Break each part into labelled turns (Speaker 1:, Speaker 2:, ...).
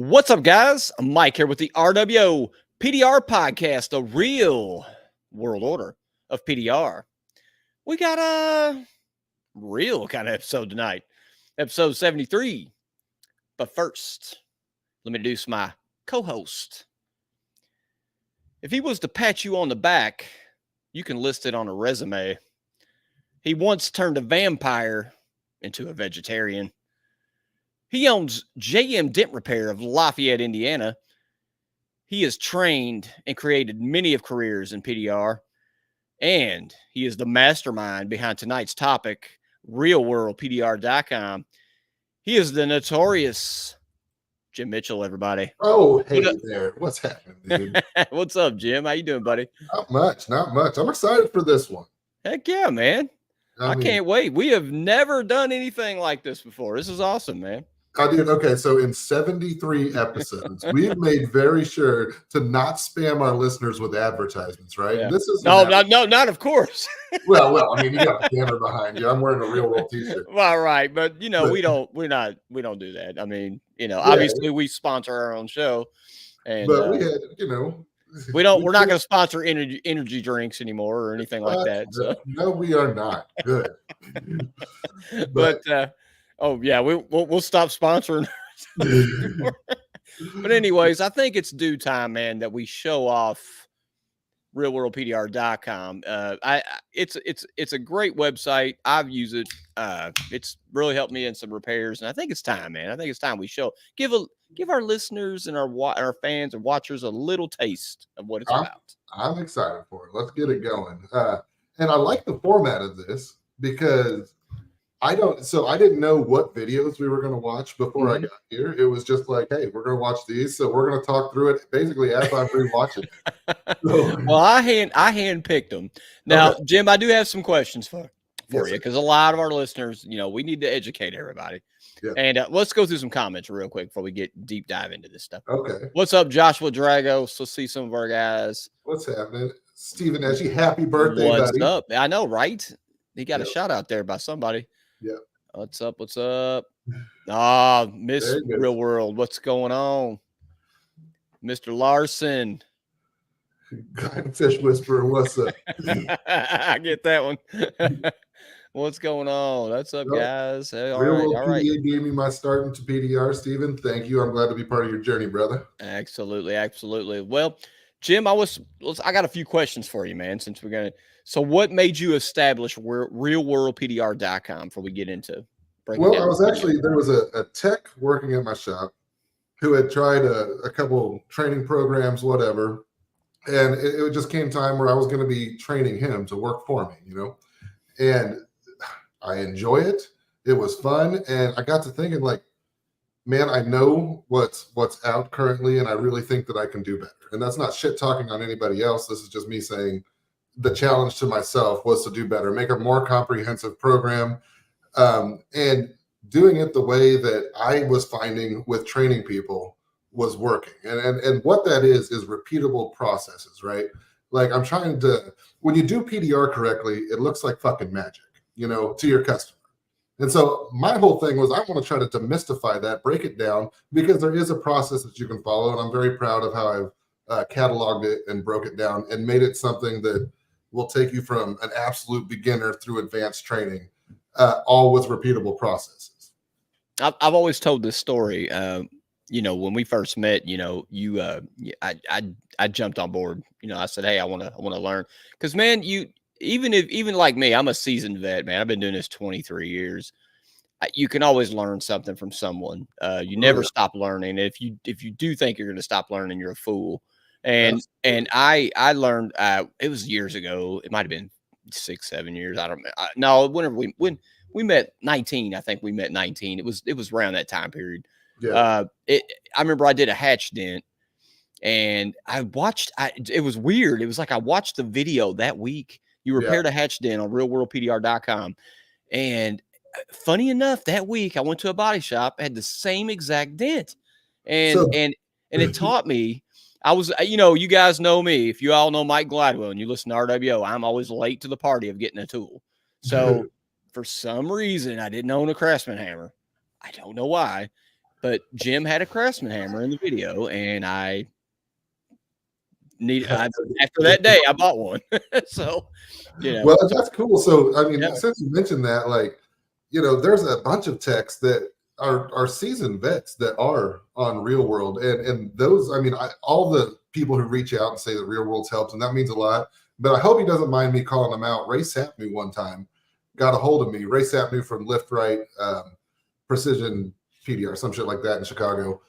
Speaker 1: What's up, guys? I'm Mike here with the RWO PDR podcast, the real world order of PDR. We got a real kind of episode tonight, episode 73. But first, let me introduce my co-host. If he was to pat you on the back, you can list it on a resume. He once turned a vampire into a vegetarian. He owns JM Dent Repair of Lafayette, Indiana. He has trained and created many of careers in PDR, and he is the mastermind behind tonight's topic, RealWorldPDR.com. He is the notorious Jim Mitchell, everybody.
Speaker 2: Oh, hey there. What's happening, dude?
Speaker 1: What's up, Jim? How you doing, buddy?
Speaker 2: Not much. I'm excited for this one.
Speaker 1: Heck yeah, man. I can't wait. We have never done anything like this before. This is awesome, man.
Speaker 2: Dude, okay, so in 73 episodes, we've made very sure to not spam our listeners with advertisements, right?
Speaker 1: Yeah.
Speaker 2: This is
Speaker 1: not of course.
Speaker 2: well, I mean, you got a camera behind you. I'm wearing a Real World t-shirt.
Speaker 1: Well, right, but we don't do that. I mean, obviously we sponsor our own show, and
Speaker 2: but we had,
Speaker 1: we're not going to sponsor energy drinks anymore or anything like that. So.
Speaker 2: No, we are not. Good.
Speaker 1: but oh yeah, we'll stop sponsoring. But anyways, I think it's due time, man, that we show off RealWorldPDR.com. It's a great website. I've used it. It's really helped me in some repairs, and I think it's time, man. I think it's time we give our listeners and our fans and watchers a little taste of what it's about.
Speaker 2: I'm excited for it. Let's get it going. And I like the format of this because I didn't know what videos we were going to watch before I got here. It was just like, hey, we're going to watch these. So we're going to talk through it basically as I'm rewatching it.
Speaker 1: Well, I handpicked them. Now, okay. Jim, I do have some questions for you because a lot of our listeners, we need to educate everybody. Yeah. And let's go through some comments real quick before we get deep dive into this stuff.
Speaker 2: Okay.
Speaker 1: What's up, Joshua Dragos? Let's see some of our guys.
Speaker 2: What's happening? Stephen Eshy, happy birthday,
Speaker 1: What's
Speaker 2: buddy.
Speaker 1: up? I know, right? He got a shout out there by somebody.
Speaker 2: Yeah.
Speaker 1: What's up? Miss Real World. What's going on? Mr. Larson.
Speaker 2: Fish Whisperer, what's up?
Speaker 1: I get that one. What's going on? What's up, guys? Hey, all right.
Speaker 2: PDA gave me my start into PDR, Stephen. Thank you. I'm glad to be part of your journey, brother.
Speaker 1: Absolutely. Well, Jim, I got a few questions for you, man, since we're going to. So what made you establish RealWorldPDR.com before we get into breaking down?
Speaker 2: There was a tech working at my shop who had tried a couple training programs, whatever. And it just came time where I was going to be training him to work for me, and I enjoy it. It was fun. And I got to thinking like, man, I know what's out currently. And I really think that I can do better. And that's not shit talking on anybody else. This is just me saying, the challenge to myself was to do better, make a more comprehensive program, and doing it the way that I was finding with training people was working. And what that is repeatable processes, right? Like I'm trying to, when you do PDR correctly, it looks like fucking magic, to your customer. And so my whole thing was I want to try to demystify that, break it down, because there is a process that you can follow. And I'm very proud of how I've cataloged it and broke it down and made it something that will take you from an absolute beginner through advanced training, all with repeatable processes.
Speaker 1: I've always told this story. When we first met, I jumped on board. I said, hey, I want to learn, because man, even like me, I'm a seasoned vet, man. I've been doing this 23 years. You can always learn something from someone. You never stop learning. If you do think you're going to stop learning, you're a fool. And I learned, it was years ago. It might've been 6-7 years. I don't know. No, whenever when we met 19, I think we met 19. It was around that time period.
Speaker 2: Yeah.
Speaker 1: I remember I did a hatch dent and it was weird. It was like, I watched the video that week. You repaired a hatch dent on RealWorldPDR.com. And funny enough, that week I went to a body shop, had the same exact dent. And it taught me, I was, you guys know me. If you all know Mike Gladwell and you listen to RWO, I'm always late to the party of getting a tool. So for some reason, I didn't own a Craftsman hammer. I don't know why. But Jim had a Craftsman hammer in the video, and after that day, I bought one. So,
Speaker 2: Well, that's cool. So, I mean,
Speaker 1: Yeah.
Speaker 2: since you mentioned that, like, there's a bunch of techs that are seasoned vets that are on Real World, and those, I mean, all the people who reach out and say that Real World's helped, and that means a lot. But I hope he doesn't mind me calling him out. Ray Sapnew one time got a hold of me. Ray Sapnew from Lift Right Precision PDR, some shit like that in Chicago.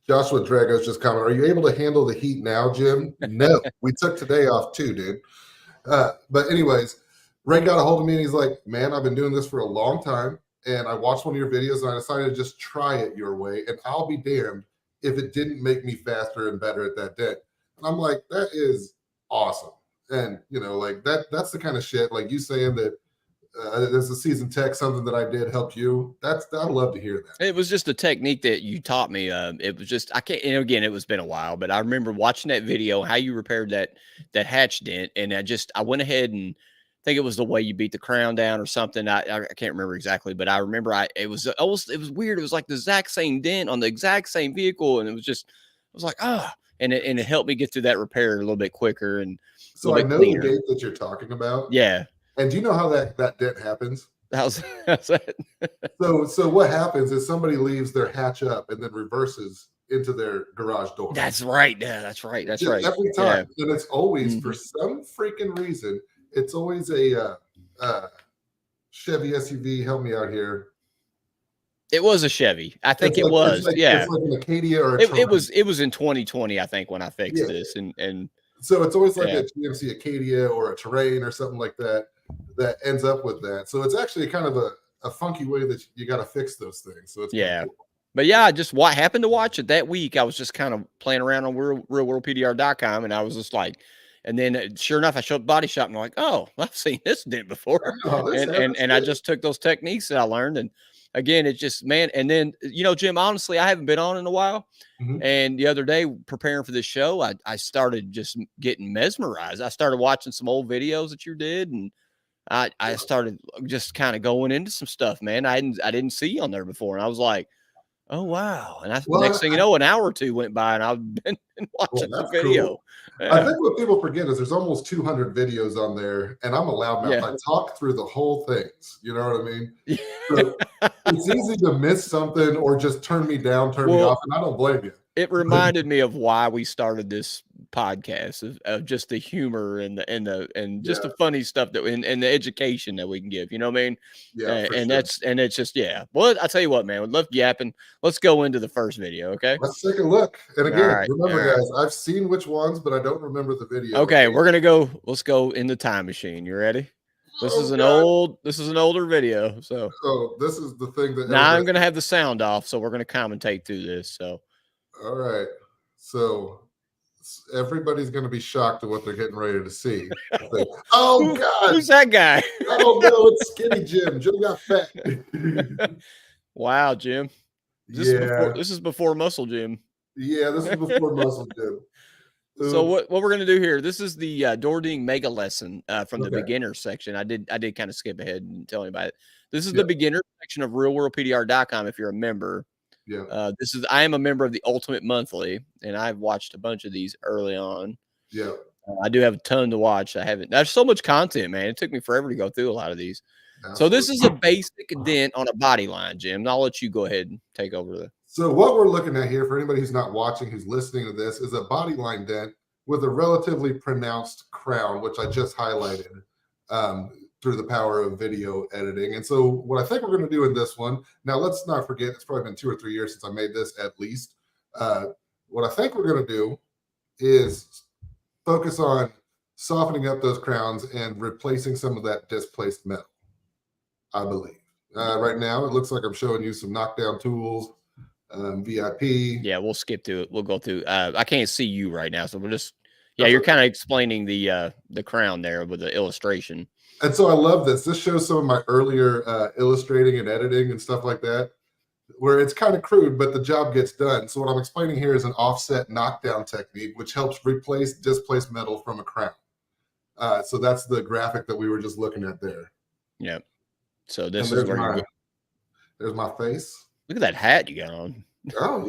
Speaker 2: Joshua Dragos just commented, "Are you able to handle the heat now, Jim?" No, we took today off too, dude. But anyways, Ray got a hold of me and he's like, "Man, I've been doing this for a long time, and I watched one of your videos and I decided to just try it your way, and I'll be damned if it didn't make me faster and better at that dent." And I'm like, that is awesome. And like that's the kind of shit, like you saying that as a seasoned tech, something that I did help you. I'd love to hear that.
Speaker 1: It was just a technique that you taught me. It was just, I can't, again, it was been a while, but I remember watching that video, how you repaired that hatch dent. And I went ahead and I think it was the way you beat the crown down or something. I can't remember exactly, but I remember it was weird. It was like the exact same dent on the exact same vehicle. And I was like, and it helped me get through that repair a little bit quicker. And
Speaker 2: so I know cleaner. The date that you're talking about.
Speaker 1: Yeah.
Speaker 2: And do you know how that dent happens?
Speaker 1: How's that?
Speaker 2: So what happens is somebody leaves their hatch up and then reverses into their garage door.
Speaker 1: That's right. Yeah, that's right. That's right.
Speaker 2: Every time. Yeah. And it's always, for some freaking reason, it's always a Chevy SUV. Help me out here.
Speaker 1: It was a Chevy. I think it was. Yeah.
Speaker 2: It's like an Acadia or
Speaker 1: it was in 2020, I think, when I fixed this. And
Speaker 2: so it's always like a GMC Acadia or a Terrain or something like that ends up with that. So it's actually kind of a funky way that you got to fix those things. So it's
Speaker 1: cool. But yeah, just what happened to watch it that week. I was just kind of playing around on realworldpdr.com, and I was just like, and then sure enough, I showed up Body Shop and I'm like, oh, I've seen this dent before. And I just took those techniques that I learned. And again, it's just, man. And then, Jim, honestly, I haven't been on in a while. Mm-hmm. And the other day preparing for this show, I started just getting mesmerized. I started watching some old videos that you did, and I started just kind of going into some stuff, man. I didn't see on there before. And I was like, oh, wow. And next thing you know, an hour or two went by and I've been watching the video.
Speaker 2: Cool. Yeah. I think what people forget is there's almost 200 videos on there, and I'm a loudmouth. Yeah. I talk through the whole things. You know what I mean? Yeah. So it's easy to miss something or just turn me down, turn me off, and I don't blame you.
Speaker 1: It reminded me of why we started this podcast, of just the humor and just the funny stuff and the education that we can give. You know what I mean?
Speaker 2: Yeah.
Speaker 1: It's just, yeah. Well, I tell you what, man, we'd love yapping. Let's go into the first video. Okay.
Speaker 2: Let's take a look. And again, remember, guys, I've seen which ones, but I don't remember the video.
Speaker 1: Okay. Let's go in the time machine. You ready? This is an older video. So
Speaker 2: this is the thing that
Speaker 1: now I'm going to have the sound off. So we're going to commentate through this. So,
Speaker 2: all right. So everybody's going to be shocked at what they're getting ready to see. Oh, God.
Speaker 1: Who's that guy?
Speaker 2: Oh, no, it's Skinny Jim. Jim got fat.
Speaker 1: Wow, Jim. This is before Muscle Jim.
Speaker 2: Yeah, this is before Muscle Jim.
Speaker 1: So what we're going to do here, this is the door ding mega lesson from the beginner section. I did kind of skip ahead and tell you about it. This is the beginner section of realworldpdr.com if you're a member.
Speaker 2: Yeah.
Speaker 1: I am a member of the Ultimate Monthly, and I've watched a bunch of these early on.
Speaker 2: Yeah.
Speaker 1: I do have a ton to watch. There's so much content, man. It took me forever to go through a lot of these. Absolutely. So this is a basic dent on a body line, Jim. And I'll let you go ahead and take over
Speaker 2: So what we're looking at here, for anybody who's not watching, who's listening to this, is a body line dent with a relatively pronounced crown, which I just highlighted through the power of video editing. And so what I think we're going to do in this one, now let's not forget, it's probably been 2 or 3 years since I made this at least. What I think we're going to do is focus on softening up those crowns and replacing some of that displaced metal, I believe. Right now, it looks like I'm showing you some knockdown tools, VIP.
Speaker 1: Yeah, we'll skip through it. We'll go through. I can't see you right now, so we'll just. Yeah, you're kind of explaining the crown there with the illustration.
Speaker 2: And so I love this. This shows some of my earlier illustrating and editing and stuff like that, where it's kind of crude, but the job gets done. So what I'm explaining here is an offset knockdown technique, which helps replace displaced metal from a crown. So that's the graphic that we were just looking at there.
Speaker 1: Yep. So this is where
Speaker 2: there's my face.
Speaker 1: Look at that hat you got on.
Speaker 2: Oh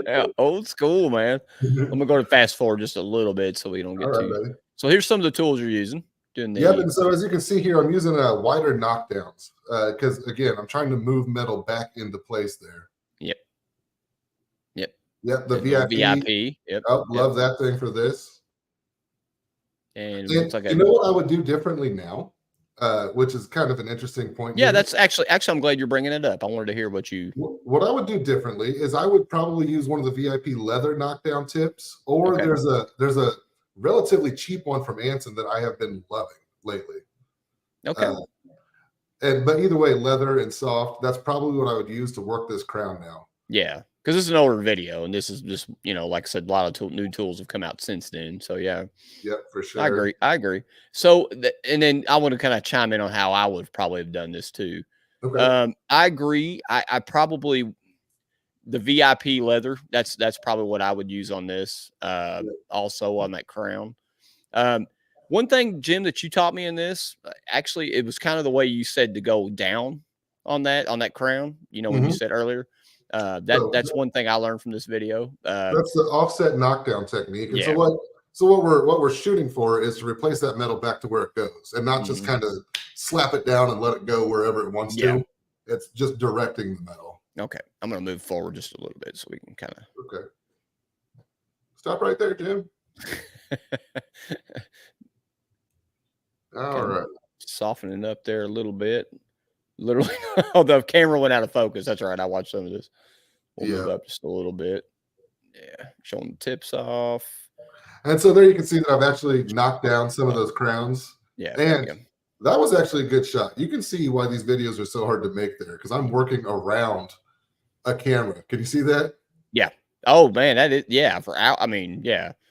Speaker 2: yeah.
Speaker 1: Old school, man. I'm gonna go to fast forward just a little bit so we don't
Speaker 2: All
Speaker 1: get
Speaker 2: right,
Speaker 1: too.
Speaker 2: buddy.
Speaker 1: So here's some of the tools you're using. Doing
Speaker 2: Yep.
Speaker 1: the
Speaker 2: And so as you can see here, I'm using wider knockdowns because again, I'm trying to move metal back into place there.
Speaker 1: Yep.
Speaker 2: Yep. The
Speaker 1: little
Speaker 2: VIP.
Speaker 1: VIP. Yep.
Speaker 2: Oh,
Speaker 1: Yep.
Speaker 2: love that thing for this.
Speaker 1: And
Speaker 2: And
Speaker 1: looks like
Speaker 2: you know what I would do differently now, which is kind of an interesting point.
Speaker 1: yeah,
Speaker 2: here.
Speaker 1: that's actually I'm glad you're bringing it up. I wanted to hear what you.
Speaker 2: What I would do differently is I would probably use one of the VIP leather knockdown tips, or
Speaker 1: Okay.
Speaker 2: there's a relatively cheap one from Anson that I have been loving lately.
Speaker 1: Okay.
Speaker 2: But either way, leather and soft, that's probably what I would use to work this crown now.
Speaker 1: Yeah, because this is an older video, and this is just like I said, a lot of new tools have come out since then. So yeah,
Speaker 2: Yep, for sure.
Speaker 1: I agree. So and then I want to kind of chime in on how I would probably have done this too.
Speaker 2: Okay.
Speaker 1: I agree. I probably the VIP leather. That's probably what I would use on this. Also on that crown. One thing, Jim, that you taught me in this, actually, it was kind of the way you said to go down on that crown. When you said earlier, that's one thing I learned from this video.
Speaker 2: That's the offset knockdown technique. And
Speaker 1: Yeah.
Speaker 2: so what we're shooting for is to replace that metal back to where it goes, and not just kind of slap it down and let it go wherever it wants to. It's just directing the metal.
Speaker 1: Okay, I'm gonna move forward just a little bit so we can kind of.
Speaker 2: Okay. Stop right there, Jim. All right.
Speaker 1: Softening up there a little bit. Literally, oh, the camera went out of focus. That's right. I watched some of this. We'll move up just a little bit. Yeah, showing the tips off.
Speaker 2: And so there you can see that I've actually knocked down some of those crowns.
Speaker 1: Yeah.
Speaker 2: And that was actually a good shot. You can see why these videos are so hard to make there because I'm working around a camera. Can you see that?
Speaker 1: Yeah. Oh man, that is yeah.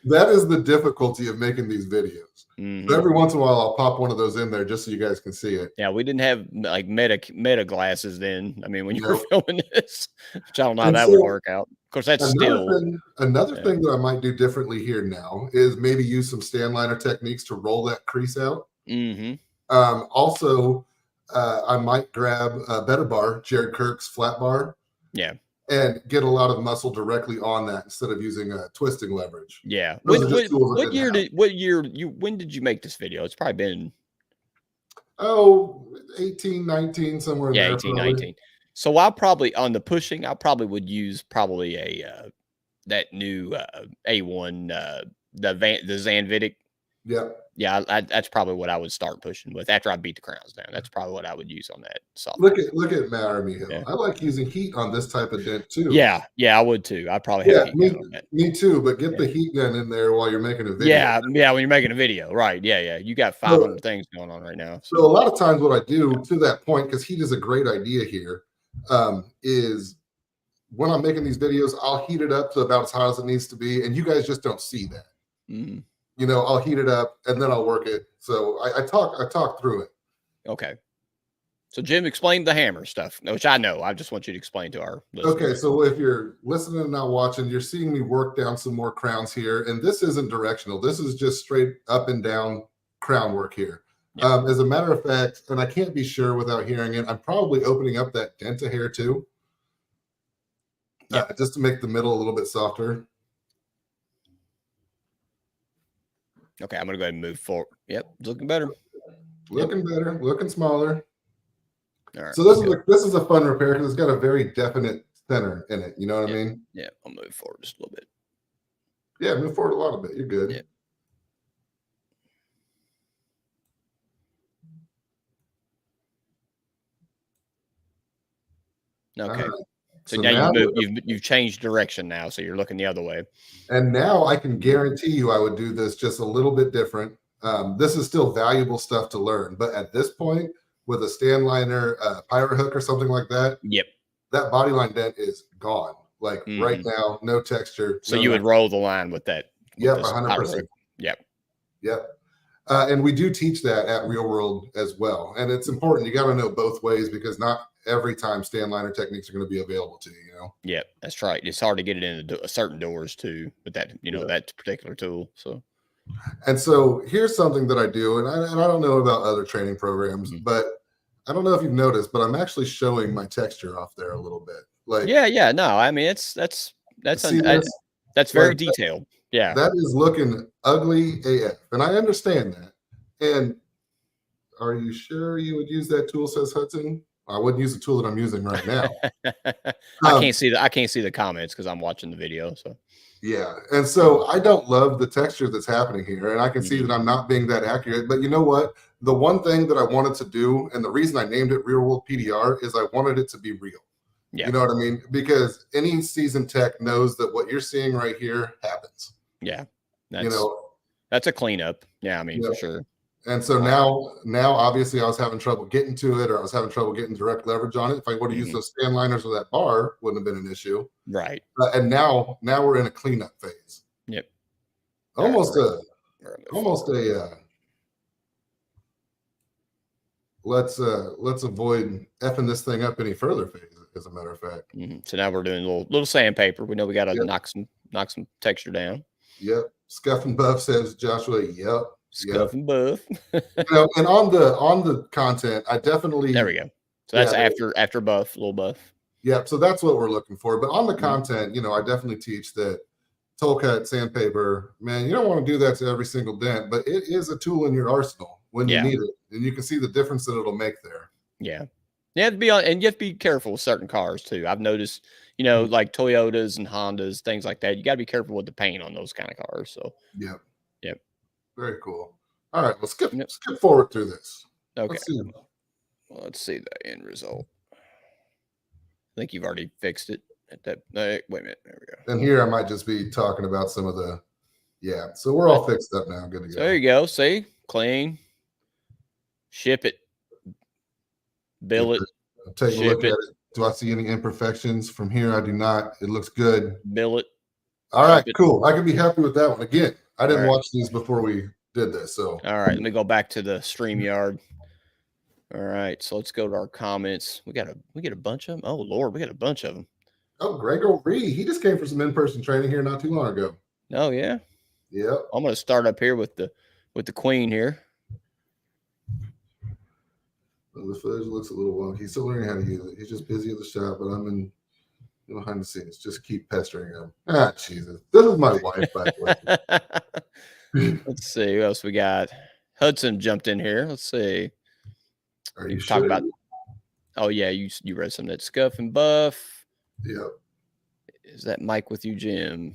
Speaker 2: That is the difficulty of making these videos. So every once in a while, I'll pop one of those in there just so you guys can see it.
Speaker 1: Yeah, we didn't have like meta glasses then. I mean, when you were filming this, which I don't know how that would work out. Of course, that's
Speaker 2: another thing that I might do differently here now is maybe use some stand liner techniques to roll that crease out. Also, I might grab a better bar, Jared Kirk's flat bar.
Speaker 1: Yeah.
Speaker 2: And get a lot of muscle directly on that instead of using a twisting leverage.
Speaker 1: Yeah. When did you make this video? It's probably been
Speaker 2: 18, 19, somewhere in there.
Speaker 1: 18, 19. So I'll probably on the pushing, I probably would use probably that new A1 the Zanvidic.
Speaker 2: Yeah.
Speaker 1: Yeah, that's probably what I would start pushing with after I beat the crowns down. That's probably what I would use on that software.
Speaker 2: Look at Matt Army. Yeah. I like using heat on this type of dent too.
Speaker 1: Yeah, I would too. I probably have heat gun on that.
Speaker 2: Me too, but get the heat gun in there while you're making a video.
Speaker 1: Yeah, when you're making a video, right? Yeah. You got 500 things going on right now.
Speaker 2: So a lot of times, what I do to that point, because heat is a great idea here, is when I'm making these videos, I'll heat it up to about as hot as it needs to be, and you guys just don't see that. I'll heat it up and then I'll work it. So I talk through it.
Speaker 1: Okay. So Jim explained the hammer stuff, which I know. I just want you to explain to our listeners.
Speaker 2: Okay. So if you're listening and not watching, you're seeing me work down some more crowns here. And this isn't directional. This is just straight up and down crown work here. Yeah. As a matter of fact, and I can't be sure without hearing it, I'm probably opening up that dent a hair too. Just to make the middle a little bit softer.
Speaker 1: Okay, I'm going to go ahead and move forward. Yep, looking better.
Speaker 2: Looking better, looking smaller.
Speaker 1: All right.
Speaker 2: So this is a fun repair because it's got a very definite center in it. You know what I mean?
Speaker 1: Yeah, I'll move forward just a little bit.
Speaker 2: Yeah, move forward a little bit. You're good.
Speaker 1: Yeah. Okay. So now you've changed direction now, so you're looking the other way.
Speaker 2: And now I can guarantee you I would do this just a little bit different. This is still valuable stuff to learn, but at this point, with a stand liner, pirate hook or something like that, that body line dent is gone. Like right now, no texture.
Speaker 1: So you would roll the line with that.
Speaker 2: Yep, 100%. Yep. And we do teach that at Real World as well. And it's important. You got to know both ways because not every time stand liner techniques are going to be available to you,
Speaker 1: Yeah, that's right. It's hard to get it into certain doors too with that, that particular tool.
Speaker 2: And so here's something that I do, and I don't know about other training programs, but I don't know if you've noticed, but I'm actually showing my texture off there a little bit. Like,
Speaker 1: Yeah. No, I mean that's
Speaker 2: see
Speaker 1: that's very
Speaker 2: like,
Speaker 1: detailed. Yeah.
Speaker 2: that is looking ugly AF, and I understand that. And are you sure you would use that tool? Says Hudson. I wouldn't use the tool that I'm using right now.
Speaker 1: I can't see the comments because I'm watching the video. So
Speaker 2: Yeah, and so I don't love the texture that's happening here, and I can see
Speaker 1: Mhm.
Speaker 2: that I'm not being that accurate. But you know what? The one thing that I wanted to do, and the reason I named it Real World PDR, is I wanted it to be real.
Speaker 1: Yeah.
Speaker 2: You know what I mean? Because any seasoned tech knows that what you're seeing right here happens.
Speaker 1: Yeah.
Speaker 2: That's
Speaker 1: That's a cleanup. Yeah, I mean, for sure.
Speaker 2: And so now obviously I was having trouble getting to it, or I was having trouble getting direct leverage on it. If I would have used those stand liners or that bar, wouldn't have been an issue.
Speaker 1: Right.
Speaker 2: And now we're in a cleanup phase.
Speaker 1: Yep.
Speaker 2: Almost
Speaker 1: right.
Speaker 2: Let's avoid effing this thing up any further phase, as a matter of fact.
Speaker 1: So now we're doing a little sandpaper. We know we got to knock some texture down.
Speaker 2: Yep. Scuff and Buff says Joshua. Yep.
Speaker 1: Scuff and Buff.
Speaker 2: And on the content, I definitely
Speaker 1: there we go. So that's after Buff, little Buff.
Speaker 2: Yeah, so that's what we're looking for. But on the content, I definitely teach that toll cut, sandpaper, man, you don't want to do that to every single dent, but it is a tool in your arsenal when you need it. And you can see the difference that it'll make there.
Speaker 1: Yeah. You have to be careful with certain cars too. I've noticed, like Toyotas and Hondas, things like that. You got to be careful with the paint on those kind of cars. So
Speaker 2: Yep.
Speaker 1: Yep.
Speaker 2: Very cool. All right, let's skip forward through this.
Speaker 1: Okay. Let's see the end result. I think you've already fixed it at that. Wait a minute. There we go.
Speaker 2: And here I might just be talking about some of the, so we're all fixed up now. Good to go.
Speaker 1: So there you go. See, clean, ship it, bill it.
Speaker 2: Take a look at it. Do I see any imperfections from here? I do not. It looks good.
Speaker 1: Bill it.
Speaker 2: All right, cool. I can be happy with that one. Again, I didn't watch these before we did this. So
Speaker 1: all right, let me go back to the StreamYard. All right, so let's go to our comments. We get a bunch of them. Oh Lord, we got a bunch of them.
Speaker 2: Oh, Gregory, he just came for some in-person training here not too long ago.
Speaker 1: Oh yeah.
Speaker 2: Yep.
Speaker 1: I'm gonna start up here with the Queen here.
Speaker 2: Well, the footage looks a little wonky. He's still learning how to use it. He's just busy at the shop, but I'm in behind the scenes. Just keep pestering him. Ah, Jesus. This is my wife, by the way.
Speaker 1: Let's see who else we got. Hudson jumped in here. Let's see.
Speaker 2: Are you sure?
Speaker 1: About? Oh yeah, you read some of that Scuff and Buff.
Speaker 2: Yep.
Speaker 1: Is that Mike with you, Jim?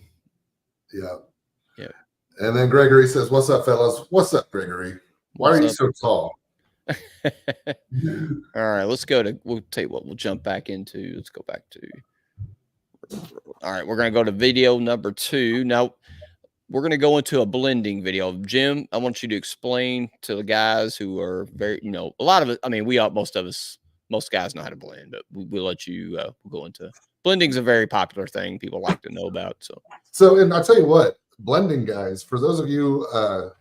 Speaker 2: Yep.
Speaker 1: Yep.
Speaker 2: And then Gregory says, "What's up, fellas? What's up, Gregory? Why are you so tall?"
Speaker 1: All right, we'll tell you what, we'll jump back into. Let's go back to. All right, we're gonna go to video number 2 now. We're going to go into a blending video. Jim, I want you to explain to the guys who are very, a lot of it. I mean, most guys know how to blend, but we'll let you we'll go into blending's a very popular thing people like to know about.
Speaker 2: So, and I'll tell you what, blending guys, for those of you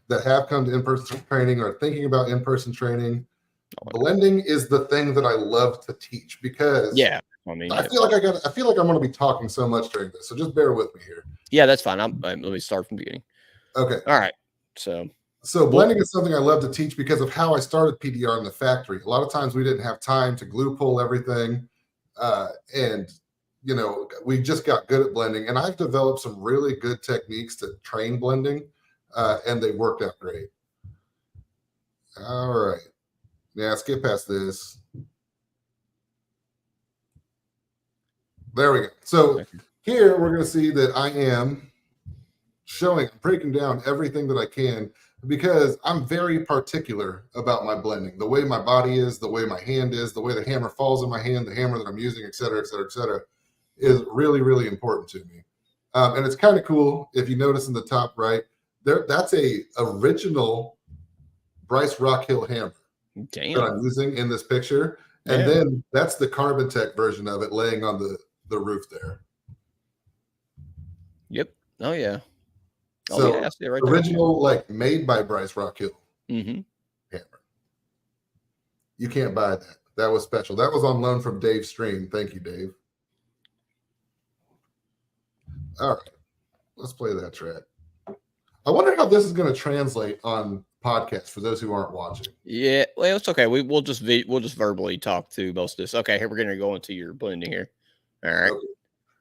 Speaker 2: that have come to in-person training or thinking about in-person training, blending is the thing that I love to teach because I feel like I'm going to be talking so much during this. So just bear with me here.
Speaker 1: Yeah, that's fine. Let me start from the beginning.
Speaker 2: Okay.
Speaker 1: All right. So
Speaker 2: blending is something I love to teach because of how I started PDR in the factory. A lot of times we didn't have time to glue pull everything. And, we just got good at blending. And I've developed some really good techniques to train blending. And they worked out great. All right. Yeah, skip past this. There we go. So here we're going to see that I am breaking down everything that I can because I'm very particular about my blending. The way my body is, the way my hand is, the way the hammer falls in my hand, the hammer that I'm using, et cetera, is really, really important to me. And it's kind of cool if you notice in the top right, that's a original Bryce Rockhill hammer that I'm using in this picture. And then that's the Carbon Tech version of it laying on the roof there.
Speaker 1: Yep. Oh yeah.
Speaker 2: So I see it right original, there. Like made by Bryce Rockhill hammer. You can't buy that. That was special. That was on loan from Dave Stream. Thank you, Dave. All right, let's play that track. I wonder how this is going to translate on podcasts for those who aren't watching.
Speaker 1: Yeah, well, it's okay. We'll just verbally talk through most of this. Okay, here we're going to go into your blending here. All right.
Speaker 2: Okay.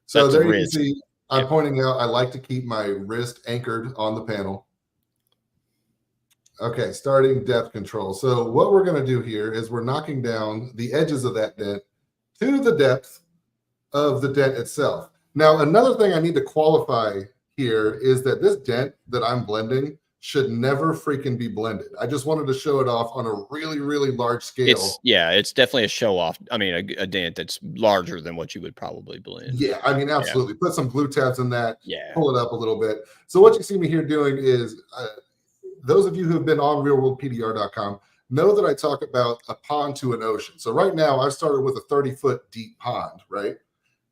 Speaker 2: So
Speaker 1: That's a
Speaker 2: there you can
Speaker 1: wrist.
Speaker 2: see, I'm
Speaker 1: Yep.
Speaker 2: pointing out, I like to keep my wrist anchored on the panel. Okay, starting depth control. So what we're going to do here is we're knocking down the edges of that dent to the depth of the dent itself. Now, another thing I need to qualify here is that this dent that I'm blending should never freaking be blended. I just wanted to show it off on a really, really large scale.
Speaker 1: It's definitely a show off. I mean, a dent that's larger than what you would probably blend.
Speaker 2: Yeah, I mean, absolutely. Put some glue tabs in that,
Speaker 1: Yeah.
Speaker 2: pull it up a little bit. So what you see me here doing is, those of you who have been on realworldpdr.com know that I talk about a pond to an ocean. So right now I've started with a 30-foot deep pond, right?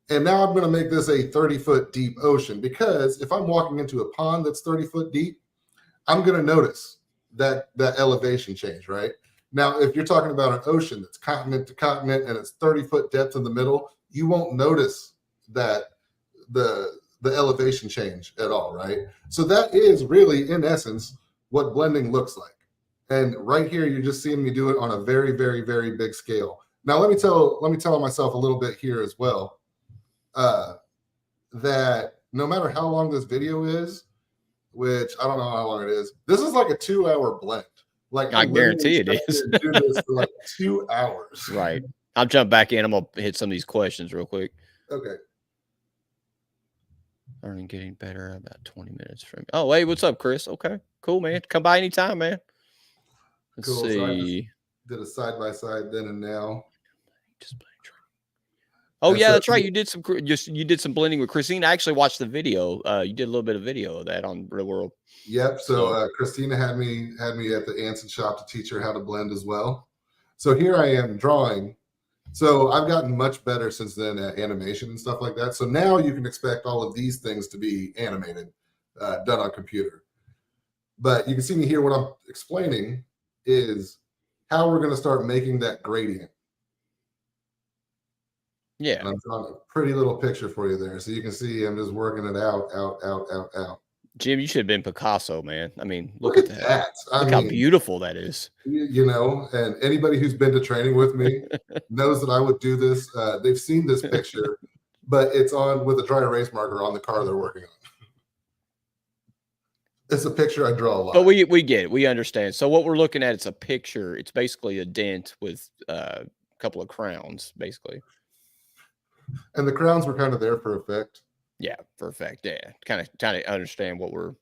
Speaker 2: And now I'm going to make this a 30-foot deep ocean, because if I'm walking into a pond that's 30-foot deep, I'm going to notice that elevation change, right? Now, if you're talking about an ocean that's continent to continent and it's 30-foot depth in the middle, you won't notice that the elevation change at all, right? So that is really, in essence, what blending looks like. And right here, you're just seeing me do it on a very, very, very big scale. Now, let me tell myself a little bit here as well, that no matter how long this video is, which I don't know how long it is, this is like a 2-hour blend. Like
Speaker 1: I guarantee it
Speaker 2: sat
Speaker 1: is.
Speaker 2: here and do this for like 2 hours.
Speaker 1: Right. I'll jump back in. I'm going to hit some of these questions real quick.
Speaker 2: Okay.
Speaker 1: Learning, getting better about 20 minutes from. Oh, hey, what's up, Chris? Okay, cool, man. Come by anytime, man. Let's
Speaker 2: Cool.
Speaker 1: see.
Speaker 2: So I just did a side by side then and now.
Speaker 1: Oh
Speaker 2: And
Speaker 1: yeah,
Speaker 2: so-
Speaker 1: that's right. You did some blending with Christine. I actually watched the video. You did a little bit of video of that on Real World.
Speaker 2: Yep. So Christina had me at the Anson shop to teach her how to blend as well. So here I am drawing. So I've gotten much better since then at animation and stuff like that. So now you can expect all of these things to be animated, done on computer. But you can see me here. What I'm explaining is how we're going to start making that gradient.
Speaker 1: Yeah.
Speaker 2: And I'm drawing a pretty little picture for you there. So you can see I'm just working it out.
Speaker 1: Jim, you should have been Picasso, man. I mean,
Speaker 2: Look at that.
Speaker 1: Look how beautiful that is.
Speaker 2: You know, and anybody who's been to training with me knows that I would do this. They've seen this picture, but it's on with a dry erase marker on the car they're working on. It's a picture I draw a lot.
Speaker 1: But we get it. We understand. So what we're looking at, it's a picture. It's basically a dent with a couple of crowns, basically.
Speaker 2: And the crowns were kind of there for effect.
Speaker 1: Yeah, for effect. Yeah, kind of understand what we're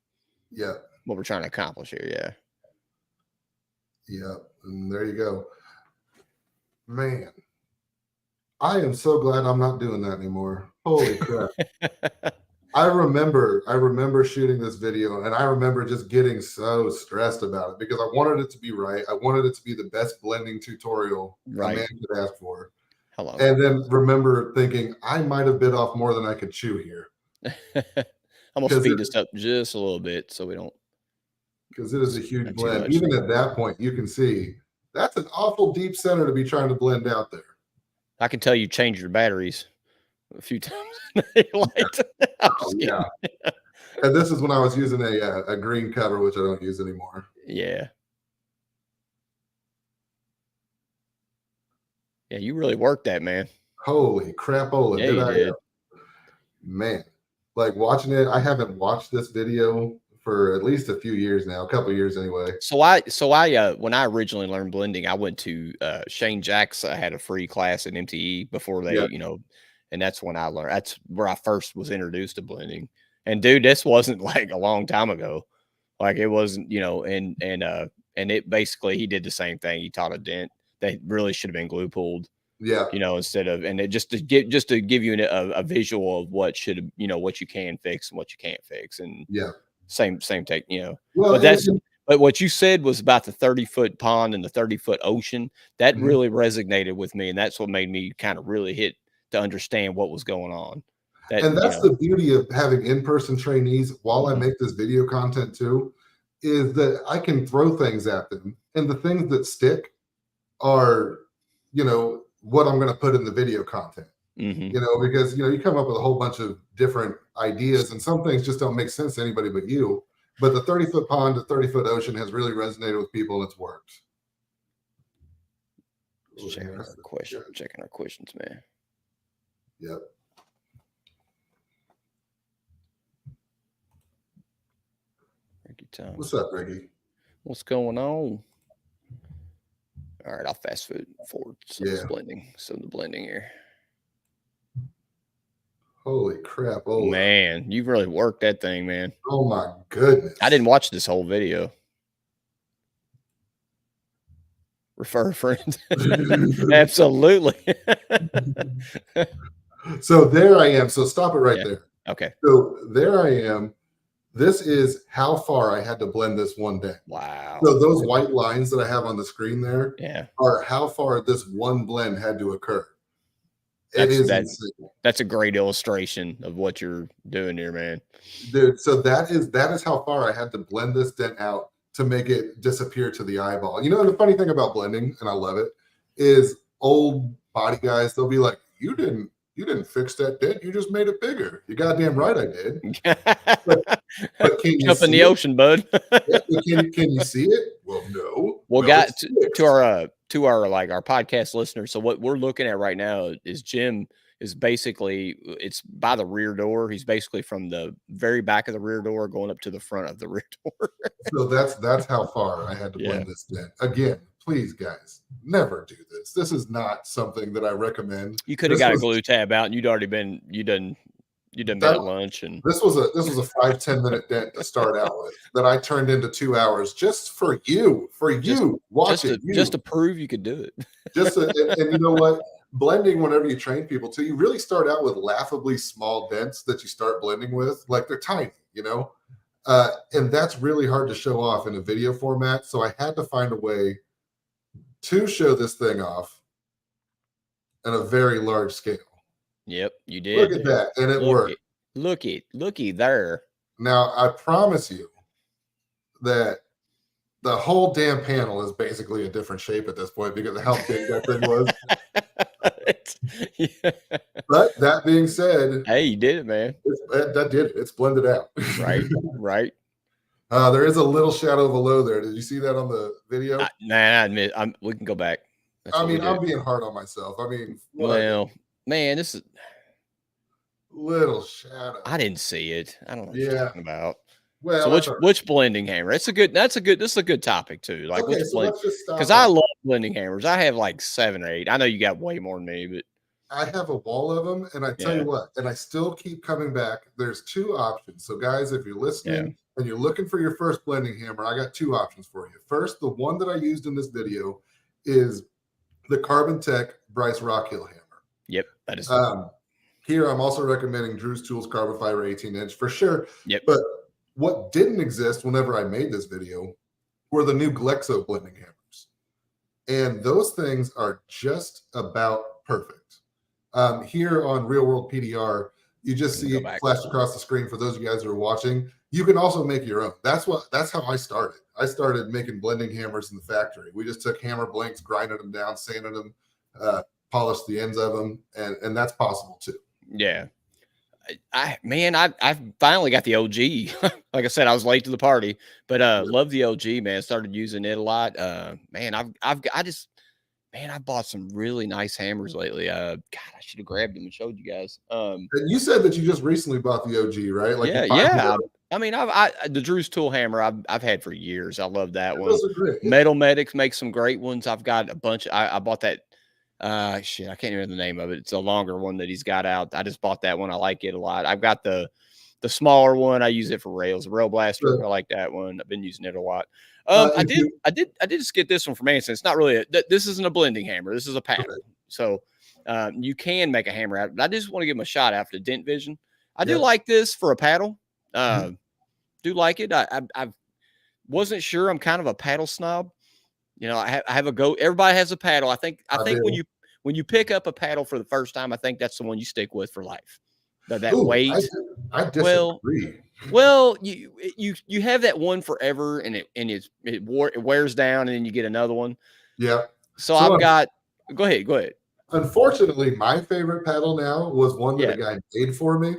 Speaker 1: trying to accomplish here. Yeah.
Speaker 2: Yeah, and there you go. Man, I am so glad I'm not doing that anymore. Holy crap. I remember shooting this video, and I remember just getting so stressed about it because I wanted it to be right. I wanted it to be the best blending tutorial a man could ask for.
Speaker 1: Hello.
Speaker 2: And then remember thinking I might have bit off more than I could chew here.
Speaker 1: I'm gonna speed this up just a little bit so we don't.
Speaker 2: Because it is a huge blend. Even at that point, you can see that's an awful deep center to be trying to blend out there.
Speaker 1: I can tell you changed your batteries a few times.
Speaker 2: Yeah. And this is when I was using a green cover, which I don't use anymore.
Speaker 1: Yeah. Yeah, you really worked that, man.
Speaker 2: Holy crapola.
Speaker 1: Yeah, you did.
Speaker 2: Man, like watching it, I haven't watched this video for at least a few years now, a couple of years anyway.
Speaker 1: So I when I originally learned blending, I went to Shane Jacks. I had a free class at MTE before they, and that's when I learned. That's where I first was introduced to blending. And dude, this wasn't like a long time ago. Like it wasn't, and it basically he did the same thing. He taught a dent that really should have been glue pulled.
Speaker 2: Yeah.
Speaker 1: Instead of, and it just to give you a visual of what should, what you can fix and what you can't fix. And same take, well, but what you said was about the 30-foot pond and the 30-foot ocean. That really resonated with me. And that's what made me kind of really hit to understand what was going on.
Speaker 2: And that's the beauty of having in-person trainees while I make this video content too, is that I can throw things at them. And the things that stick are, what I'm going to put in the video content, because, you come up with a whole bunch of different ideas and some things just don't make sense to anybody but you. But the 30-foot pond to 30-foot ocean has really resonated with people and it's worked.
Speaker 1: Checking our questions, man.
Speaker 2: Yep. What's up, Ricky?
Speaker 1: What's going on? All right, I'll fast forward some
Speaker 2: Yeah.
Speaker 1: the blending here.
Speaker 2: Holy crap! Oh
Speaker 1: Man, you've really worked that thing, man.
Speaker 2: Oh my goodness!
Speaker 1: I didn't watch this whole video. Refer a friend. Absolutely.
Speaker 2: So there I am. So stop it right there.
Speaker 1: Okay.
Speaker 2: So there I am. This is how far I had to blend this one day.
Speaker 1: Wow.
Speaker 2: So those white lines that I have on the screen there are how far this one blend had to occur.
Speaker 1: That's a great illustration of what you're doing here, man.
Speaker 2: Dude, so that is how far I had to blend this dent out to make it disappear to the eyeball. You know, the funny thing about blending, and I love it, is old body guys, they'll be like, you didn't fix that dent, you just made it bigger. You're goddamn right I did. but can you
Speaker 1: jump in the ocean, bud?
Speaker 2: Can you see it? Well, no.
Speaker 1: Well, to our our podcast listeners. So what we're looking at right now is Jim is basically, it's by the rear door. He's basically from the very back of the rear door going up to the front of the rear door.
Speaker 2: So that's how far I had to blend this dent. Again, please, guys, never do this. This is not something that I recommend.
Speaker 1: You could have got a glue tab out, and you'd been at lunch. And
Speaker 2: this was a 5-10 minute dent to start out with that I turned into 2 hours just for you just
Speaker 1: to prove you could do it.
Speaker 2: And you know what? Blending, whenever you train people too, you really start out with laughably small dents that you start blending with, like they're tiny, you know, and that's really hard to show off in a video format. So I had to find a way to show this thing off at a very large scale.
Speaker 1: Yep, you did.
Speaker 2: Look at that, and it worked.
Speaker 1: Looky there.
Speaker 2: Now I promise you that the whole damn panel is basically a different shape at this point because of how big that thing was. But that being said,
Speaker 1: hey, you did it, man.
Speaker 2: That did it. It's blended out.
Speaker 1: Right.
Speaker 2: There is a little shadow below there. Did you see that on the video?
Speaker 1: I admit, we can go back.
Speaker 2: I'm being hard on myself.
Speaker 1: Well, man, this is
Speaker 2: little shadow.
Speaker 1: I didn't see it. I don't know what you're talking about.
Speaker 2: Well,
Speaker 1: so which blending hammer? This is a good topic too. Like
Speaker 2: okay,
Speaker 1: because I love blending hammers. I have like 7 or 8. I know you got way more than me, but
Speaker 2: I have a wall of them, and I tell you what, and I still keep coming back. There's 2 options. So guys, if you're listening and you're looking for your first blending hammer, I got 2 options for you. First, the one that I used in this video is the Carbon Tech Bryce Rockhill hammer.
Speaker 1: Yep, that is.
Speaker 2: Here, I'm also recommending Drew's Tools Carbon Fiber 18-inch for sure.
Speaker 1: Yep.
Speaker 2: But what didn't exist whenever I made this video were the new Glexo blending hammers. And those things are just about perfect. Here on Real World PDR, you just see it flashed across the screen for those of you guys who are watching. You can also make your own. That's how I started. I started making blending hammers in the factory. We just took hammer blanks, grinded them down, sanded them, polished the ends of them, and that's possible too.
Speaker 1: Yeah. I finally got the OG. Like I said, I was late to the party, but love the OG, man. Started using it a lot. Man, I bought some really nice hammers lately. God, I should have grabbed them and showed you guys.
Speaker 2: And you said that you just recently bought the OG, right? Like
Speaker 1: yeah. I mean, the Drew's Tool hammer I've had for years. I love that one.
Speaker 2: Those are great.
Speaker 1: Metal Medics makes some great ones. I've got a bunch. I bought that. I can't remember the name of it. It's a longer one that he's got out. I just bought that one. I like it a lot. I've got the smaller one. I use it for rails. Rail Blaster. Sure. I like that one. I've been using it a lot. I did just get this one from Anderson. It's not really this isn't a blending hammer. This is a pattern. Okay. So you can make a hammer out of it. I just want to give him a shout out for the Dent Vision. I do like this for a paddle. Do like it. I wasn't sure. I'm kind of a paddle snob. You know, I have a go. Everybody has a paddle. I think when you pick up a paddle for the first time, I think that's the one you stick with for life. That weight.
Speaker 2: I disagree.
Speaker 1: Well, you have that one forever, and it wears down, and then you get another one.
Speaker 2: Yeah.
Speaker 1: So I've got. Go ahead.
Speaker 2: Unfortunately, my favorite paddle now was one that a guy made for me,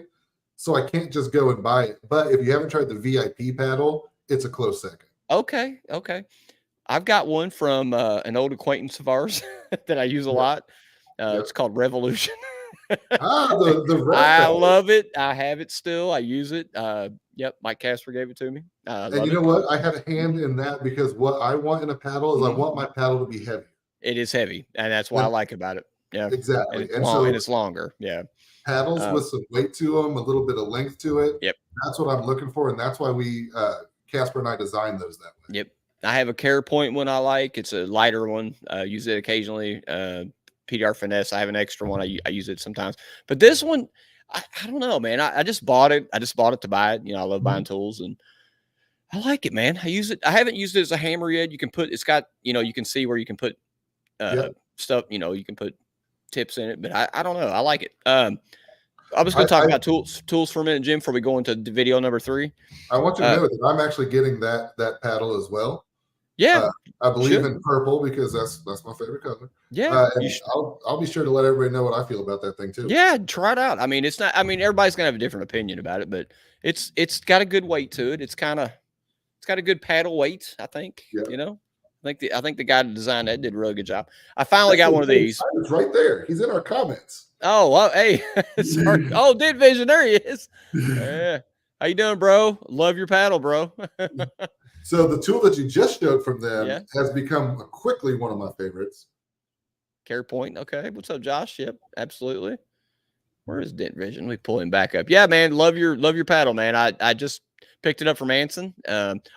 Speaker 2: so I can't just go and buy it. But if you haven't tried the VIP paddle, it's a close second.
Speaker 1: Okay. I've got one from an old acquaintance of ours that I use a lot. It's called Revolution.
Speaker 2: The red
Speaker 1: I
Speaker 2: paddle.
Speaker 1: love it. I have it still. I use it. Yep, Mike Casper gave it to me. I
Speaker 2: And
Speaker 1: love
Speaker 2: you know
Speaker 1: it.
Speaker 2: what? I had a hand in that because what I want in a paddle is I want my paddle to be heavy.
Speaker 1: It is heavy, and that's what I
Speaker 2: And
Speaker 1: like about it. Yeah, and
Speaker 2: exactly.
Speaker 1: it's
Speaker 2: And
Speaker 1: long, and
Speaker 2: so
Speaker 1: it's longer. Yeah.
Speaker 2: paddles with some weight to them, a little bit of length to it.
Speaker 1: Yep.
Speaker 2: That's what I'm looking for, and that's why we Casper and I designed those that way.
Speaker 1: Yep. I have a CarePoint one I like. It's a lighter one. Use it occasionally. PDR Finesse. I have an extra one. I use it sometimes. But this one, I don't know, man. I just bought it. I just bought it to buy it. You know, I love buying tools, and I like it, man. I use it. I haven't used it as a hammer yet. You can put. It's got. You know, you can see where you can put stuff. You know, you can put tips in it. But I don't know. I like it. I was going to talk about tools for a minute, Jim, before we go into video number 3.
Speaker 2: I want you to know that I'm actually getting that paddle as well.
Speaker 1: Yeah,
Speaker 2: I believe in purple because that's my favorite color.
Speaker 1: Yeah,
Speaker 2: and I'll be sure to let everybody know what I feel about that thing too.
Speaker 1: Yeah, try it out. I mean, it's not. I mean, everybody's gonna have a different opinion about it, but it's got a good weight to it. It's got a good paddle weight. I think.
Speaker 2: Yeah.
Speaker 1: You know, I think the guy that designed that did a really good job. I finally got one of these.
Speaker 2: It's right there. He's in our comments.
Speaker 1: Oh, well, hey, sorry. Oh, Dent Vision, there he is. Yeah. How you doing, bro? Love your paddle, bro.
Speaker 2: So the tool that you just showed from them has become quickly one of my favorites.
Speaker 1: CarePoint. Okay. What's up, Josh? Yep, absolutely. Where is Dent Vision? Let me pull him back up. Yeah, man. Love your paddle, man. I just picked it up from Anson.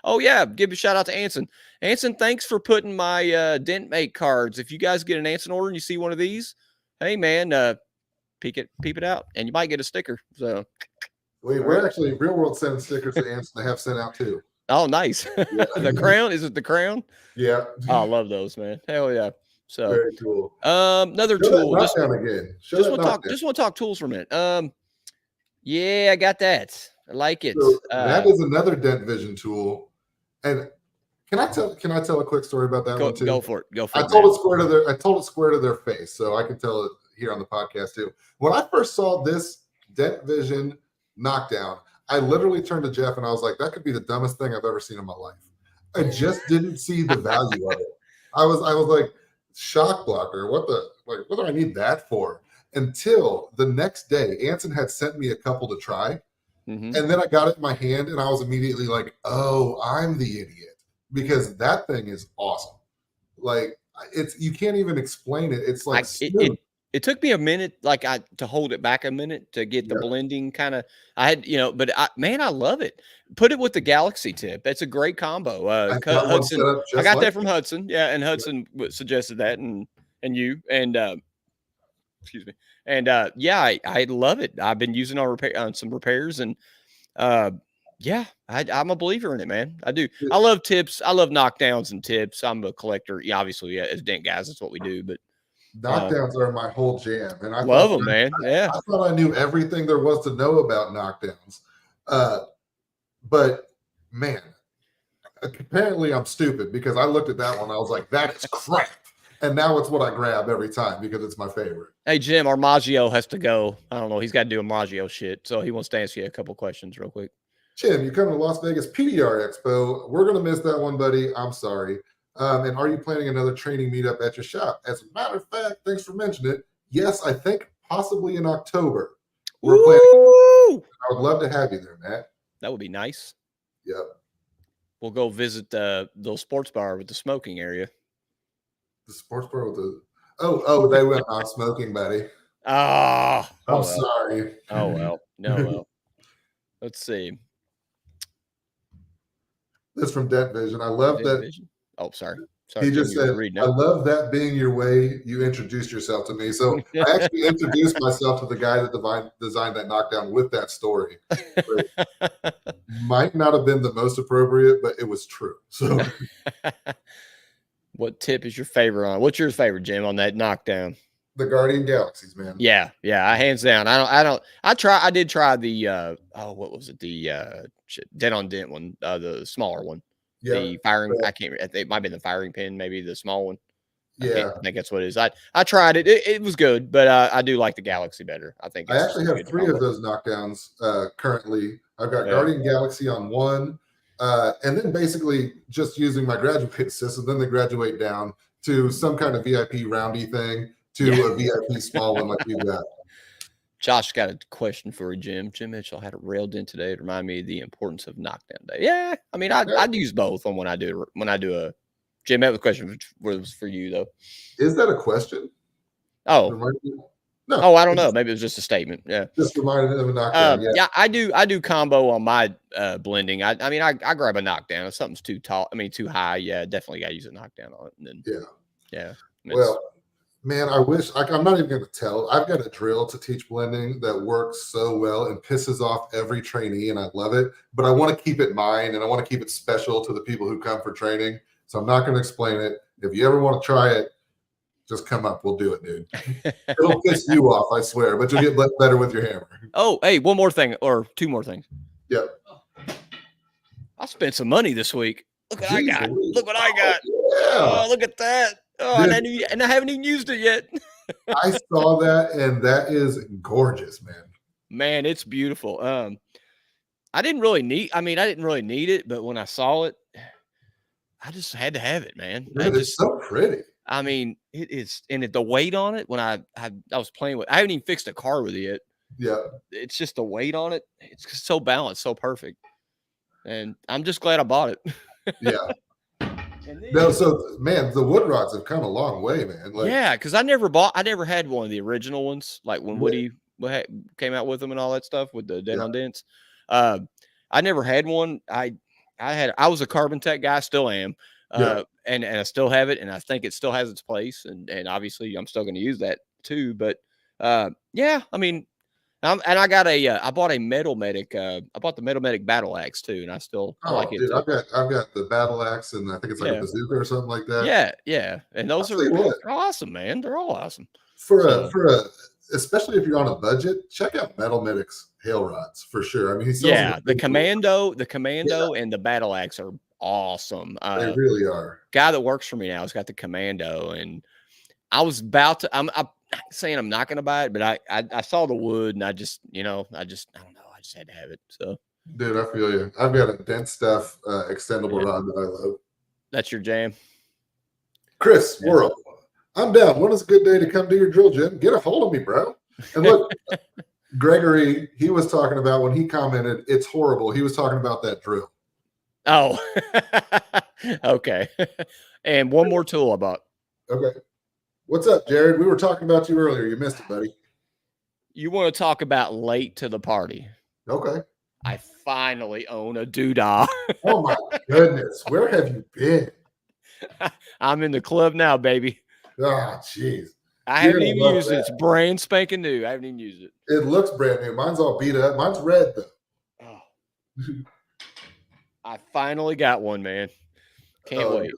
Speaker 1: Oh yeah, give a shout out to Anson. Anson, thanks for putting my Dent Mate cards. If you guys get an Anson order and you see one of these, hey man, peep it out, and you might get a sticker. So
Speaker 2: we're actually Real World sending stickers to Anson. They have sent out too.
Speaker 1: Oh, nice. Yeah. The crown, is it the crown?
Speaker 2: Yeah.
Speaker 1: Oh, I love those, man. Hell yeah. So
Speaker 2: very cool.
Speaker 1: Another tool.
Speaker 2: Just again.
Speaker 1: Just want to talk tools for a minute. Yeah, I got that. I like it.
Speaker 2: So that is another Dent Vision tool. And can I tell a quick story about that one too?
Speaker 1: Go for it.
Speaker 2: I told it square to their face, so I can tell it here on the podcast too. When I first saw this Dent Vision knockdown, I literally turned to Jeff and I was like, that could be the dumbest thing I've ever seen in my life. I just didn't see the value of it. I was like, shock blocker. What do I need that for? Until the next day, Anson had sent me a couple to try. And then I got it in my hand and I was immediately like, oh, I'm the idiot. Because that thing is awesome. Like you can't even explain it. It's like
Speaker 1: it took me a minute, to hold it back a minute to get the blending kind of. I had, but I love it. Put it with the Galaxy tip. That's a great combo. Hudson, I got that from Hudson. Yeah, and Hudson suggested that, and you and excuse me, and I love it. I've been using on some repairs, and I'm a believer in it, man. I do. I love tips. I love knockdowns and tips. I'm a collector. Yeah, obviously, as Dent guys, that's what we do. But
Speaker 2: knockdowns are my whole jam, and I
Speaker 1: love them, man. Yeah,
Speaker 2: I thought I knew everything there was to know about knockdowns, but man, apparently I'm stupid because I looked at that one. I was like, that is crap. And now it's what I grab every time because it's my favorite.
Speaker 1: Hey, Jim, our Maggio has to go. I don't know. He's got to do a Maggio shit. So he wants to ask you a couple questions real quick.
Speaker 2: Jim, you come to Las Vegas PDR Expo. We're going to miss that one, buddy. I'm sorry. And are you planning another training meetup at your shop? As a matter of fact, thanks for mentioning it. Yes, I think possibly in October. We're planning. I would love to have you there, Matt.
Speaker 1: That would be nice.
Speaker 2: Yep.
Speaker 1: We'll go visit the little sports bar with the smoking area.
Speaker 2: The sports bar with the they went on smoking, buddy.
Speaker 1: I'm
Speaker 2: sorry.
Speaker 1: Oh well. No, well. Let's see.
Speaker 2: That's from Dent Vision. I love that.
Speaker 1: Vision? Oh, sorry.
Speaker 2: He just said, I love that being your way you introduced yourself to me. So I actually introduced myself to the guy that designed that knockdown with that story. Might not have been the most appropriate, but it was true. So
Speaker 1: what tip is your favorite on? What's your favorite, Jim, on that knockdown?
Speaker 2: The Guardian Galaxies, man.
Speaker 1: Yeah, hands down. I did try the what was it? The Dent on Dent one, the smaller one. Yeah. The firing, I can't. It might be the firing pin, maybe the small one.
Speaker 2: Yeah,
Speaker 1: I think that's what it is. I tried it. It was good, but I do like the Galaxy better. I think
Speaker 2: I actually have 3 of those knockdowns currently. I've got Guardian Galaxy on one, and then basically just using my graduate system. Then they graduate down to some kind of VIP roundy thing to a VIP small one like you got.
Speaker 1: Josh got a question for you, Jim. Jim Mitchell had a railed in today to remind me of the importance of knockdown day. Yeah, I mean, I'd use both on when I do a. Jim, that was a question was for you though.
Speaker 2: Is that a question?
Speaker 1: Oh,
Speaker 2: no.
Speaker 1: Oh, I don't know. Maybe it was just a statement. Yeah.
Speaker 2: Just reminded me of a knockdown.
Speaker 1: Yeah, I do combo on my blending. I mean, I grab a knockdown. If something's too tall, I mean too high, yeah, definitely got to use a knockdown on it. And then yeah.
Speaker 2: Well, man, I wish I'm not even going to tell. I've got a drill to teach blending that works so well and pisses off every trainee, and I love it. But I want to keep it mine, and I want to keep it special to the people who come for training. So I'm not going to explain it. If you ever want to try it, just come up. We'll do it, dude. It'll piss you off, I swear, but you'll get better with your hammer.
Speaker 1: Oh, hey, one more thing or two more things.
Speaker 2: Yep.
Speaker 1: I spent some money this week. Look what I got. Look what I got.
Speaker 2: Yeah.
Speaker 1: Oh, look at that. Oh, and I haven't even used it yet.
Speaker 2: I saw that, and that is gorgeous, man.
Speaker 1: Man, it's beautiful. I didn't really need it, but when I saw it, I just had to have it, man.
Speaker 2: It's so pretty.
Speaker 1: I mean, it is, and the weight on it. When I was playing with, I haven't even fixed a car with it yet.
Speaker 2: Yeah,
Speaker 1: it's just the weight on it. It's just so balanced, so perfect, and I'm just glad I bought it.
Speaker 2: Yeah. No, so man, the wood rods have come a long way, man. Like,
Speaker 1: yeah, because I never had one of the original ones, like when Woody came out with them and all that stuff with the dent on dents. I never had one. I was a Carbon Tech guy, still am. And I still have it, and I think it still has its place, and obviously I'm still going to use that too. But yeah, I mean, and I got I bought a Metal Medic. I bought the Metal Medic Battle Axe too, and I like it.
Speaker 2: Dude, I've got the Battle Axe, and I think it's like a bazooka or something like that.
Speaker 1: Yeah, and those are awesome, man. They're all awesome.
Speaker 2: Especially if you're on a budget, check out Metal Medic's hail rods for sure. I mean,
Speaker 1: the Commando, and the Battle Axe are awesome.
Speaker 2: They really are.
Speaker 1: Guy that works for me now has got the Commando, and I was about to. I'm saying I'm not going to buy it, but I saw the wood, and I just I don't know. I just had to have it. So,
Speaker 2: dude, I feel you. I've got a Dent Stuff extendable rod that I love.
Speaker 1: That's your jam,
Speaker 2: Chris Worrell. I'm down. When is a good day to come do your drill, Jim? Get a hold of me, bro. And look, Gregory, he was talking about when he commented, it's horrible. He was talking about that drill.
Speaker 1: Oh, okay. And one more tool I bought.
Speaker 2: Okay. What's up, Jared? We were talking about you earlier. You missed it, buddy.
Speaker 1: You want to talk about late to the party?
Speaker 2: Okay.
Speaker 1: I finally own a doodah.
Speaker 2: Oh, my goodness. Where have you been?
Speaker 1: I'm in the club now, baby.
Speaker 2: Oh, jeez.
Speaker 1: I haven't even used it. It's brand spanking new. I haven't even used it.
Speaker 2: It looks brand new. Mine's all beat up. Mine's red, though.
Speaker 1: Oh. I finally got one, man. Can't wait.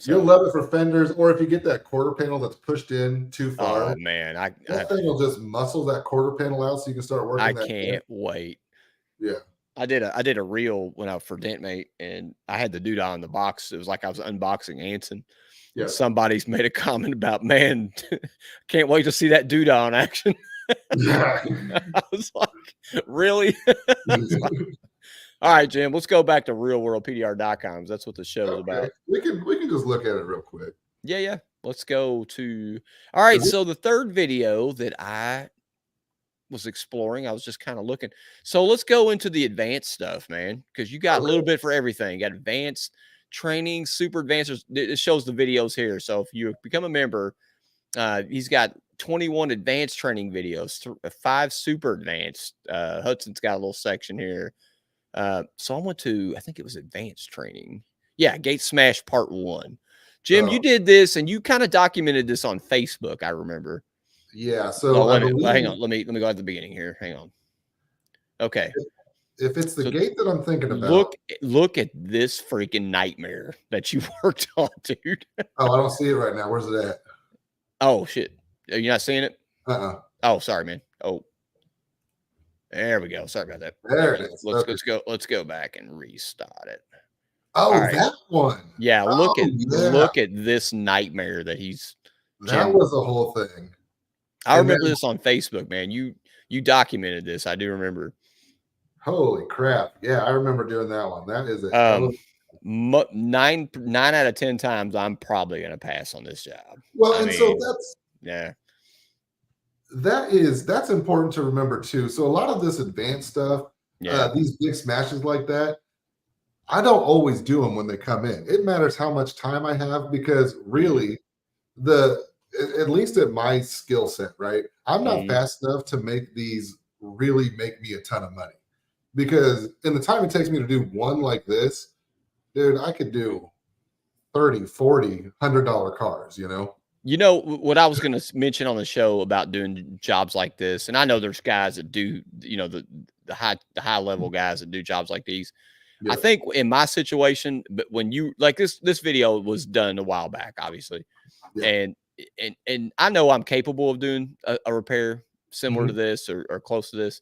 Speaker 2: You'll love it for fenders, or if you get that quarter panel that's pushed in too far.
Speaker 1: Oh, man.
Speaker 2: That thing will just muscle that quarter panel out so you can start working.
Speaker 1: I can't wait.
Speaker 2: Yeah.
Speaker 1: I did a reel when I was for DentMate, and I had the doodah in the box. It was like I was unboxing Anson. Yeah. Somebody's made a comment about, man, can't wait to see that doodah in action. I was like, really? All right, Jim, let's go back to realworldpdr.com. That's what the show is about.
Speaker 2: We can just look at it real quick.
Speaker 1: Yeah. Let's go to. All right, so the third video that I was exploring, I was just kind of looking. So let's go into the advanced stuff, man, because you got a little bit for everything. You got advanced training, super advanced. It shows the videos here. So if you become a member, he's got 21 advanced training videos, 5 super advanced. Hudson's got a little section here. So I went to, I think it was advanced training. Yeah, Gate Smash Part 1. Jim, you did this, and you kind of documented this on Facebook, I remember.
Speaker 2: Yeah. So
Speaker 1: hang on. Let me go at the beginning here. Hang on. Okay.
Speaker 2: If it's the gate that I'm thinking about,
Speaker 1: look at this freaking nightmare that you worked on, dude.
Speaker 2: Oh, I don't see it right now. Where's it at?
Speaker 1: Oh shit. Are you not seeing it? Oh, sorry, man. Oh, there we go. Sorry about that.
Speaker 2: There it is.
Speaker 1: Let's go back and restart it.
Speaker 2: Oh, right. That one.
Speaker 1: Yeah. Look at this nightmare that he's.
Speaker 2: That was the whole thing.
Speaker 1: I remember this on Facebook, man. You documented this. I do remember.
Speaker 2: Holy crap. Yeah, I remember doing that one. That is it.
Speaker 1: 9 out of 10 times I'm probably going to pass on this job.
Speaker 2: Well, so that's.
Speaker 1: Yeah.
Speaker 2: that's important to remember too. So a lot of this advanced stuff,
Speaker 1: Yeah.
Speaker 2: these big smashes like that, I don't always do them when they come in. It matters how much time I have because really at least at my skill set, right? I'm not
Speaker 1: Mhm.
Speaker 2: fast enough to make these really make me a ton of money. Because in the time it takes me to do one like this, dude, I could do 30, 40, $100 cars, you know?
Speaker 1: You know what I was going to mention on the show about doing jobs like this, and I know there's guys that do, you know, the high level guys that do jobs like these. I
Speaker 2: Yeah.
Speaker 1: think in my situation, but when you like this video was done a while back, obviously,
Speaker 2: Yeah.
Speaker 1: and I know I'm capable of doing a repair similar to this or close to this.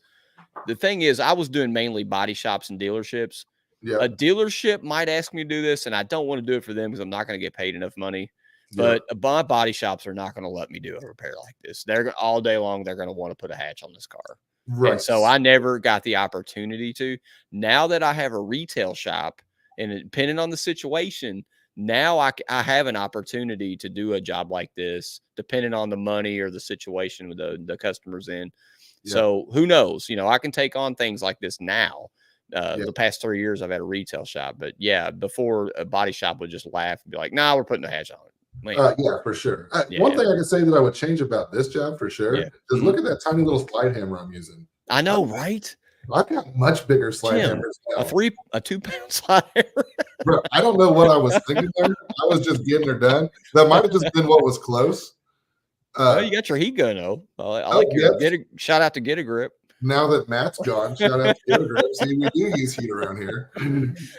Speaker 1: The thing is, I was doing mainly body shops and dealerships.
Speaker 2: Yeah.
Speaker 1: A dealership might ask me to do this, and I don't want to do it for them because I'm not going to get paid enough money.
Speaker 2: Yeah.
Speaker 1: But my body shops are not going to let me do a repair like this. They're all day long. They're going to want to put a hatch on this car.
Speaker 2: Right.
Speaker 1: And so I never got the opportunity to. Now that I have a retail shop, and depending on the situation, now I have an opportunity to do a job like this, depending on the money or the situation with the customers in.
Speaker 2: Yeah.
Speaker 1: So who knows? You know, I can take on things like this now.
Speaker 2: Yeah.
Speaker 1: The past 3 years, I've had a retail shop, but yeah, before a body shop would just laugh and be like, "Nah, we're putting a hatch on it." Man,
Speaker 2: Yeah, for sure.
Speaker 1: Yeah.
Speaker 2: One thing I can say that I would change about this job for sure
Speaker 1: Yeah.
Speaker 2: is look at that tiny little slide hammer I'm using.
Speaker 1: I know, right?
Speaker 2: I've got much bigger slide
Speaker 1: Jim,
Speaker 2: hammers now.
Speaker 1: a 2-pound slide hammer.
Speaker 2: Bro, I don't know what I was thinking there. I was just getting her done. That might have just been what was close.
Speaker 1: Oh, you got your heat gun though. I
Speaker 2: Oh,
Speaker 1: like your
Speaker 2: yes.
Speaker 1: shout out to Get a Grip.
Speaker 2: Now that Matt's gone, shout out to Get a Grip. See, we do use heat around here.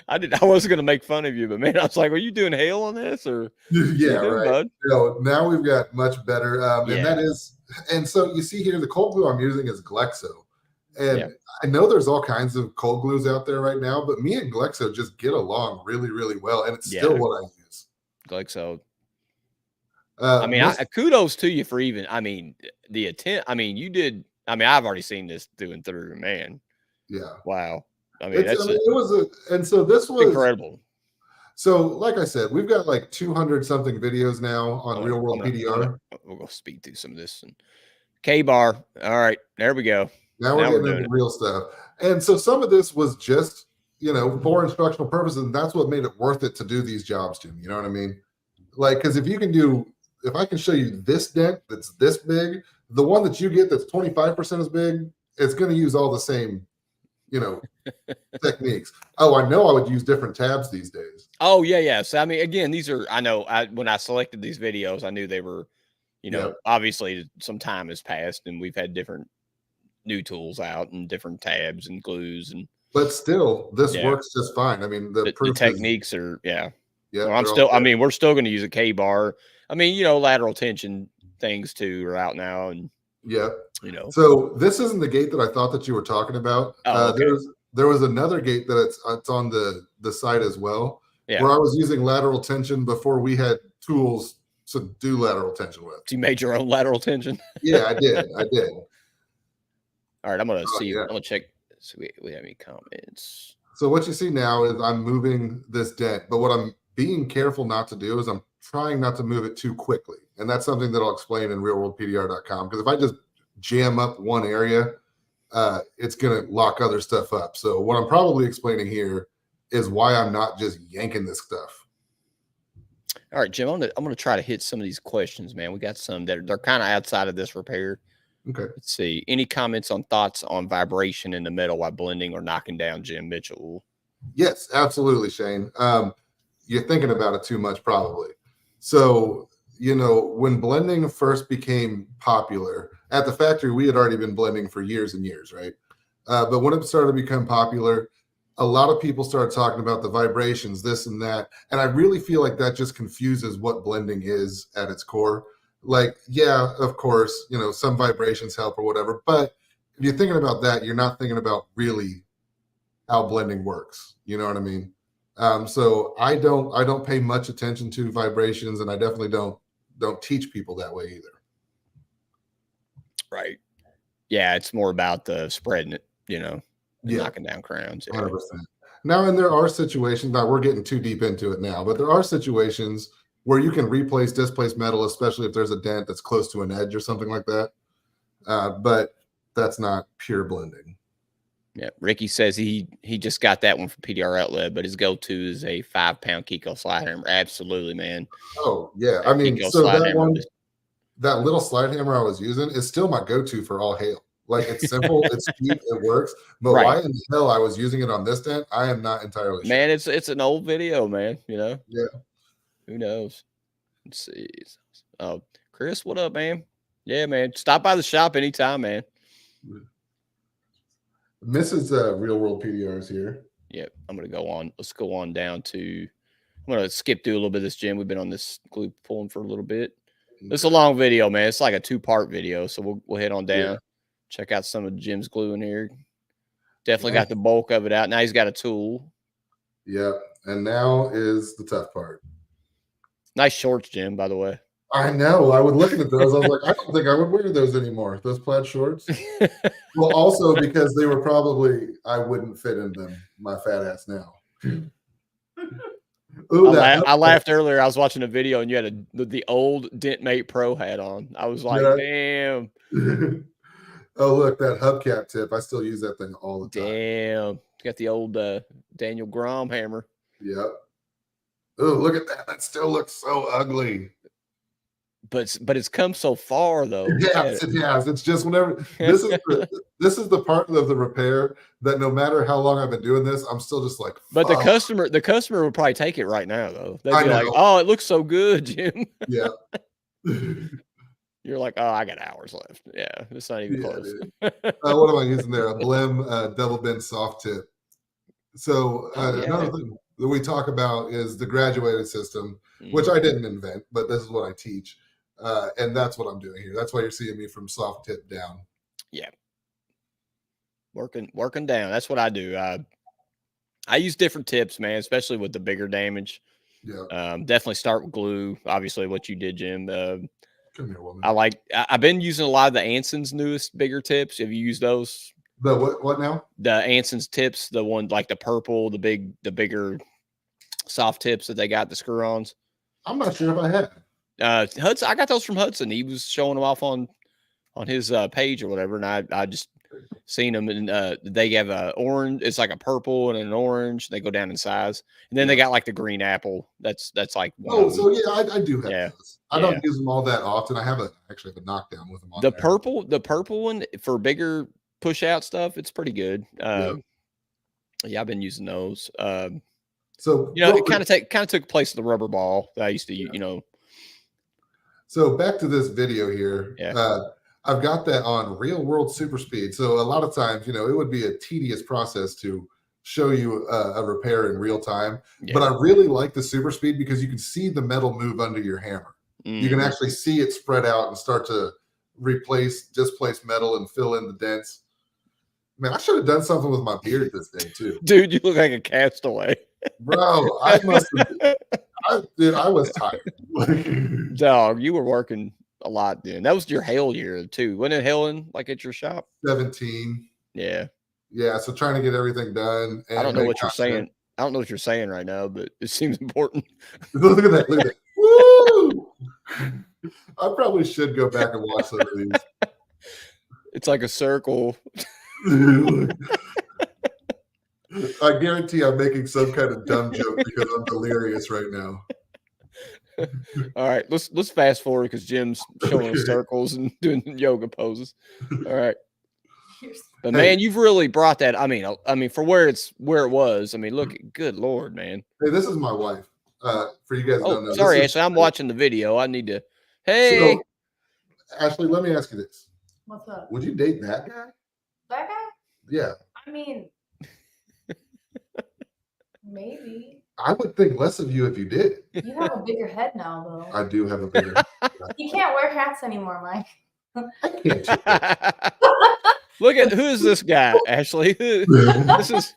Speaker 1: I wasn't gonna make fun of you, but man, I was like, "Are you doing hail on this or?"
Speaker 2: Yeah,
Speaker 1: doing,
Speaker 2: right.
Speaker 1: bud?
Speaker 2: No, now we've got much better, and
Speaker 1: Yeah.
Speaker 2: that is, and so you see here, the cold glue I'm using is Glexo, and
Speaker 1: Yeah.
Speaker 2: I know there's all kinds of cold glues out there right now, but me and Glexo just get along really, really well, and it's still
Speaker 1: Yeah.
Speaker 2: what I use.
Speaker 1: Glexo.
Speaker 2: Uh,
Speaker 1: I mean,
Speaker 2: most-
Speaker 1: kudos to you for even. I mean, the attempt. I mean, you did. I mean, I've already seen this through and through. Man,
Speaker 2: yeah,
Speaker 1: wow. I mean, that's
Speaker 2: it was and so this was
Speaker 1: incredible.
Speaker 2: So, like I said, we've got like 200 something videos now on Real World PDR.
Speaker 1: We'll go speed through some of this. And K-bar. All right, there we go.
Speaker 2: Now we're getting into real stuff. And so some of this was just, you know, for instructional purposes, and that's what made it worth it to do these jobs, Jim. You know what I mean? Like, because if I can show you this dent that's this big, the one that you get that's 25% as big, it's going to use all the same, you know, techniques. Oh, I know I would use different tabs these days.
Speaker 1: Oh, yeah. So, I mean, again, these are, I know when I selected these videos, I knew they were, you know, obviously some time has passed and we've had different new tools out and different tabs and glues
Speaker 2: but still this works just fine. I mean, the
Speaker 1: techniques are
Speaker 2: well,
Speaker 1: I mean, we're still going to use a K-bar. I mean, you know, lateral tension things too are out now, and
Speaker 2: you
Speaker 1: know.
Speaker 2: So this isn't the gate that I thought that you were talking about.
Speaker 1: Okay.
Speaker 2: There was another gate that it's on the side as well, where I was using lateral tension before we had tools to do lateral tension with.
Speaker 1: So you made your own lateral tension?
Speaker 2: Yeah, I did.
Speaker 1: All right, I'm gonna see. I'm gonna check. So we have any comments.
Speaker 2: So what you see now is I'm moving this dent, but what I'm being careful not to do is I'm trying not to move it too quickly, and that's something that I'll explain in realworldpdr.com. Because if I just jam up one area, it's going to lock other stuff up. So what I'm probably explaining here is why I'm not just yanking this stuff.
Speaker 1: All right, Jim, I'm gonna try to hit some of these questions, man. We got some that they're kind of outside of this repair.
Speaker 2: Okay.
Speaker 1: Let's see. Any comments on thoughts on vibration in the metal while blending or knocking down, Jim Mitchell?
Speaker 2: Yes, absolutely, Shane. You're thinking about it too much, probably. So, you know, when blending first became popular at the factory, we had already been blending for years and years, right? But when it started to become popular, a lot of people started talking about the vibrations, this and that. And I really feel like that just confuses what blending is at its core. Like, yeah, of course, you know, some vibrations help or whatever. But if you're thinking about that, you're not thinking about really how blending works. You know what I mean? So I don't pay much attention to vibrations, and I definitely don't teach people that way either.
Speaker 1: Right. Yeah, it's more about the spreading it, you know, knocking down crowns.
Speaker 2: 100%. Now, and there are situations, now we're getting too deep into it now, but there are situations where you can replace displaced metal, especially if there's a dent that's close to an edge or something like that. but that's not pure blending.
Speaker 1: Yeah, Ricky says he just got that one from PDR Outlet, but his go-to is a 5-pound Kiko slide hammer. Absolutely, man.
Speaker 2: Oh yeah,
Speaker 1: That
Speaker 2: I mean,
Speaker 1: Kiko
Speaker 2: so
Speaker 1: slide
Speaker 2: that
Speaker 1: hammer
Speaker 2: one,
Speaker 1: is-
Speaker 2: that little slide hammer I was using is still my go-to for all hail. Like it's simple, it's cheap, it works. But
Speaker 1: Right.
Speaker 2: why in the hell I was using it on this dent, I am not entirely sure.
Speaker 1: Man, it's an old video, man. You know,
Speaker 2: Yeah.
Speaker 1: who knows? Let's see. Oh, Chris, what up, man? Yeah, man. Stop by the shop anytime, man.
Speaker 2: Mrs. Real World PDRs here.
Speaker 1: Yep, I'm gonna go on. Let's go on down to. I'm gonna skip through a little bit of this, Jim. We've been on this glue pulling for a little bit. It's a long video, man. It's like a 2-part video, so we'll head on down.
Speaker 2: Yeah.
Speaker 1: Check out some of Jim's glue in here. Definitely
Speaker 2: Yeah.
Speaker 1: got the bulk of it out. Now he's got a tool.
Speaker 2: Yep. And now is the tough part.
Speaker 1: Nice shorts, Jim, by the way.
Speaker 2: I know. I was looking at those. I was like, I don't think I would wear those anymore. Those plaid shorts. Well, also because they were probably, I wouldn't fit in them. My fat ass now. Ooh,
Speaker 1: I laughed earlier. I was watching a video and you had the old Dentmate Pro hat on. I was like, damn.
Speaker 2: Oh, look, that hubcap tip. I still use that thing all the time.
Speaker 1: Damn. Got the old Daniel Grom hammer.
Speaker 2: Yep. Oh, look at that. That still looks so ugly.
Speaker 1: But it's come so far though.
Speaker 2: Yes, it has. It's just whenever this is the part of the repair that no matter how long I've been doing this, I'm still just like.
Speaker 1: But the customer would probably take it right now though. They'd be like,
Speaker 2: know.
Speaker 1: "Oh, it looks so good, Jim."
Speaker 2: Yeah.
Speaker 1: You're like, "Oh, I got hours left." Yeah, it's not even close.
Speaker 2: What am I using there? A Blim double bend soft tip. So another thing that we talk about is the graduated system, which I didn't invent, but this is what I teach. And that's what I'm doing here. That's why you're seeing me from soft tip down.
Speaker 1: Yeah. Working down. That's what I do. I use different tips, man, especially with the bigger damage.
Speaker 2: Yeah.
Speaker 1: Definitely start with glue. Obviously, what you did, Jim.
Speaker 2: Come here, woman.
Speaker 1: I've been using a lot of the Anson's newest bigger tips. Have you used those?
Speaker 2: The what now?
Speaker 1: The Anson's tips, the one like the purple, the bigger soft tips that they got, the screw-ons.
Speaker 2: I'm not sure if I have.
Speaker 1: Hudson, I got those from Hudson. He was showing them off on his page or whatever, and I just seen them, and they have a orange. It's like a purple and an orange. They go down in size, and then they got like the green apple. That's like
Speaker 2: so yeah, I do have those. I don't use them all that often. I actually have a knockdown with them on
Speaker 1: the purple one for bigger push out stuff. It's pretty good. Yeah, I've been using those.
Speaker 2: So
Speaker 1: it kind of took place of the rubber ball that I used to use.
Speaker 2: So back to this video here.
Speaker 1: Yeah.
Speaker 2: I've got that on real world super speed. So a lot of times, it would be a tedious process to show you a repair in real time. Yeah. But I really like the super speed because you can see the metal move under your hammer. You can actually see it spread out and start to displace metal and fill in the dents. Man, I should have done something with my beard this day too.
Speaker 1: Dude, you look like a castaway.
Speaker 2: Bro, I must have. Dude, I was tired.
Speaker 1: Dog, you were working a lot then. That was your hail year too. Wasn't it hailing like at your shop?
Speaker 2: 17.
Speaker 1: Yeah.
Speaker 2: Yeah. So trying to get everything done.
Speaker 1: And I don't know what you're saying. I don't know what you're saying right now, but it seems important.
Speaker 2: Look at that. Look at that. Woo! I probably should go back and watch some of these.
Speaker 1: It's like a circle.
Speaker 2: I guarantee I'm making some kind of dumb joke because I'm delirious right now.
Speaker 1: All right, let's fast forward because Jim's showing circles and doing yoga poses. All right, but man, you've really brought that. I mean, for where it was. I mean, look, good Lord, man.
Speaker 2: Hey, this is my wife. For you guys who don't know.
Speaker 1: Sorry, Ashley, I'm watching the video. I need to. Hey,
Speaker 2: so, Ashley, let me ask you this.
Speaker 3: What's up?
Speaker 2: Would you date that guy?
Speaker 3: That guy?
Speaker 2: Yeah.
Speaker 3: I mean, maybe.
Speaker 2: I would think less of you if you did.
Speaker 3: You have a bigger head now, though.
Speaker 2: I do have a bigger head.
Speaker 3: You can't wear hats anymore, Mike.
Speaker 2: I can't.
Speaker 1: Look at who is this guy, Ashley? This is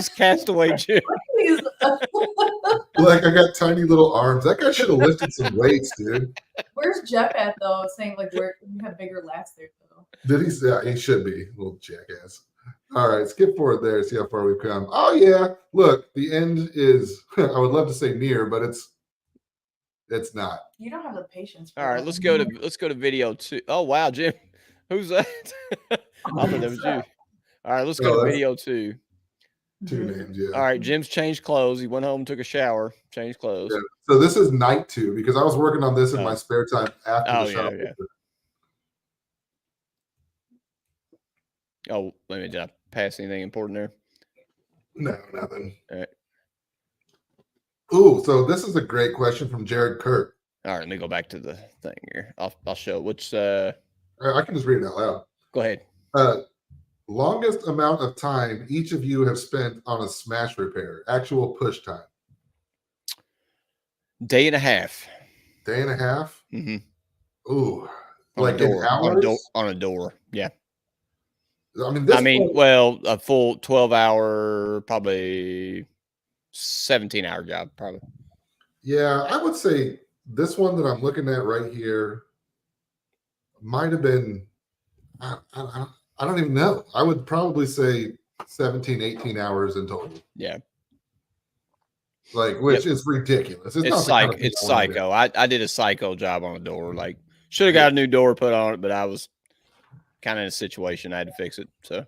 Speaker 1: Castaway Jim.
Speaker 2: Like I got tiny little arms. That guy should have lifted some weights, dude.
Speaker 3: Where's Jeff at though? Saying like you have bigger lats there though.
Speaker 2: Did he say? Yeah, he should be, little jackass. All right, skip forward there. See how far we've come. Oh yeah, look, the end is. I would love to say near, but it's not.
Speaker 3: You don't have the patience.
Speaker 1: All right, let's go to video 2. Oh wow, Jim. Who's that? I thought that was you. All right, let's
Speaker 2: No,
Speaker 1: go to
Speaker 2: that's
Speaker 1: video 2.
Speaker 2: two names. Yeah.
Speaker 1: All right, Jim's changed clothes. He went home, took a shower, changed clothes.
Speaker 2: Yeah. So this is night 2 because I was working on this in my
Speaker 1: Oh.
Speaker 2: spare time after
Speaker 1: Oh,
Speaker 2: the shop.
Speaker 1: yeah. Oh, did I pass anything important there?
Speaker 2: No, nothing.
Speaker 1: All right.
Speaker 2: Ooh, so this is a great question from Jared Kirk.
Speaker 1: All right, let me go back to the thing here. I'll show which.
Speaker 2: I can just read it out loud.
Speaker 1: Go ahead.
Speaker 2: Longest amount of time each of you have spent on a smash repair, actual push time.
Speaker 1: Day and a half.
Speaker 2: Day and a half.
Speaker 1: Mm-hmm.
Speaker 2: Ooh,
Speaker 1: On
Speaker 2: like
Speaker 1: a door.
Speaker 2: in hours?
Speaker 1: On a door. Yeah.
Speaker 2: I mean,
Speaker 1: well, a full 12-hour, probably 17-hour job, probably.
Speaker 2: Yeah, I would say this one that I'm looking at right here might have been, I don't even know. I would probably say 17, 18 hours in total.
Speaker 1: Yeah.
Speaker 2: Like, which is ridiculous.
Speaker 1: It's psycho. I did a psycho job on a door. Like, should have got a new door put on it, but I was kind of in a situation I had to fix it. So,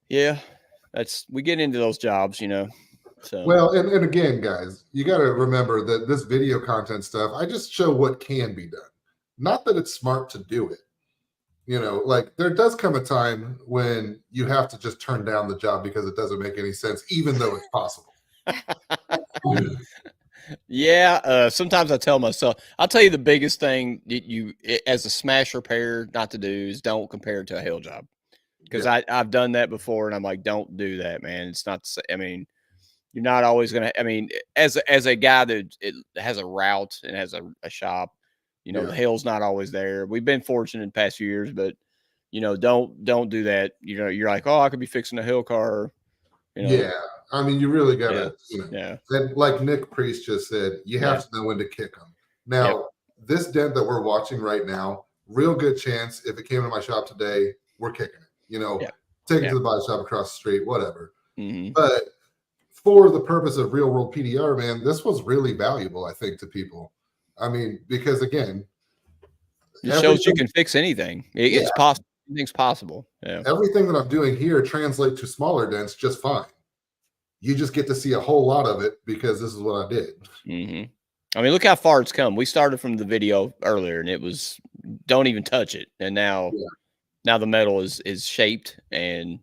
Speaker 1: yeah, we get into those jobs, So,
Speaker 2: well, and again, guys, you got to remember that this video content stuff, I just show what can be done. Not that it's smart to do it. Like there does come a time when you have to just turn down the job because it doesn't make any sense, even though it's possible.
Speaker 1: Yeah. Sometimes I tell myself, I'll tell you the biggest thing that as a smash repair not to do is don't compare it to a hail job. Because I've done that before and I'm like, don't do that, man. It's not, you're not always going to, as a guy that has a route and has a shop, the hail's not always there. We've been fortunate in the past few years, but don't do that. You're like, oh, I could be fixing a hill car.
Speaker 2: Yeah. You really got to, And like Nick Priest just said, you have to know when to kick them. Now, this dent that we're watching right now, real good chance if it came to my shop today, we're kicking it, take it to the body shop across the street, whatever.
Speaker 1: Mm-hmm.
Speaker 2: But for the purpose of real world PDR, man, this was really valuable, I think, to people. Because again,
Speaker 1: it shows you can fix anything. It's possible. Anything's possible. Yeah.
Speaker 2: Everything that I'm doing here translates to smaller dents just fine. You just get to see a whole lot of it because this is what I did.
Speaker 1: Mm-hmm. Look how far it's come. We started from the video earlier and it was don't even touch it. And now the metal is shaped and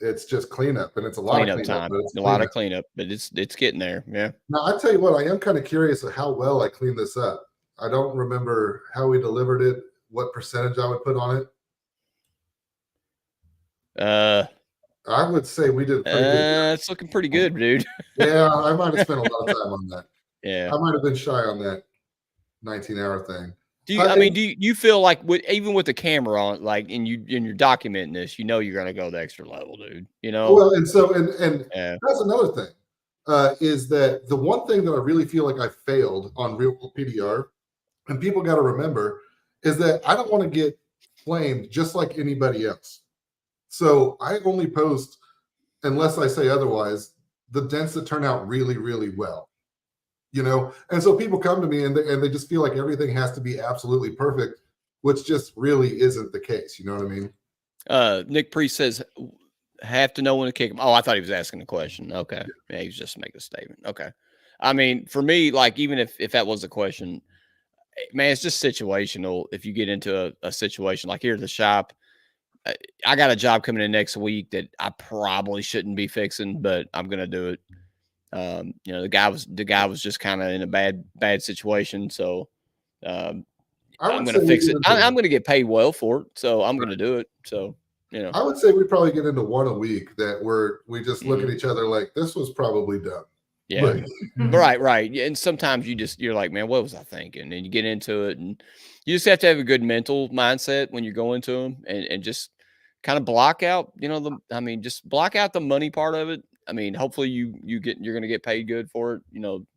Speaker 2: it's just cleanup, and it's a lot of cleanup
Speaker 1: time. A lot of cleanup, but it's getting there. Yeah.
Speaker 2: Now I tell you what, I am kind of curious of how well I cleaned this up. I don't remember how we delivered it, what percentage I would put on it. I would say we did pretty good.
Speaker 1: It's looking pretty good, dude.
Speaker 2: Yeah, I might have spent a lot of time on that.
Speaker 1: Yeah.
Speaker 2: I might have been shy on that 19-hour thing.
Speaker 1: Do you feel like even with the camera on, like, and you're documenting this, you're going to go the extra level, dude,
Speaker 2: Well, and that's another thing, is that the one thing that I really feel like I failed on Real World PDR, and people got to remember, is that I don't want to get flamed just like anybody else. So I only post, unless I say otherwise, the dents that turn out really, really well. And so people come to me and they just feel like everything has to be absolutely perfect, which just really isn't the case. You know what I mean?
Speaker 1: Nick Priest says, have to know when to kick him. Oh, I thought he was asking a question. Okay. Yeah, he was just making a statement. Okay. For me, like, even if that was a question, man, it's just situational. If you get into a situation like here at the shop, I got a job coming in next week that I probably shouldn't be fixing, but I'm going to do it. The guy was just kind of in a bad situation. So, I'm going to fix it. I'm going to get paid well for it. So I'm going to do it. So,
Speaker 2: I would say we probably get into one a week that we just look at each other like this was probably dumb.
Speaker 1: Yeah. Right. Yeah. And sometimes you're like, man, what was I thinking? And you get into it and you just have to have a good mental mindset when you're going to them and just kind of block out, just block out the money part of it. Hopefully you're going to get paid good for it.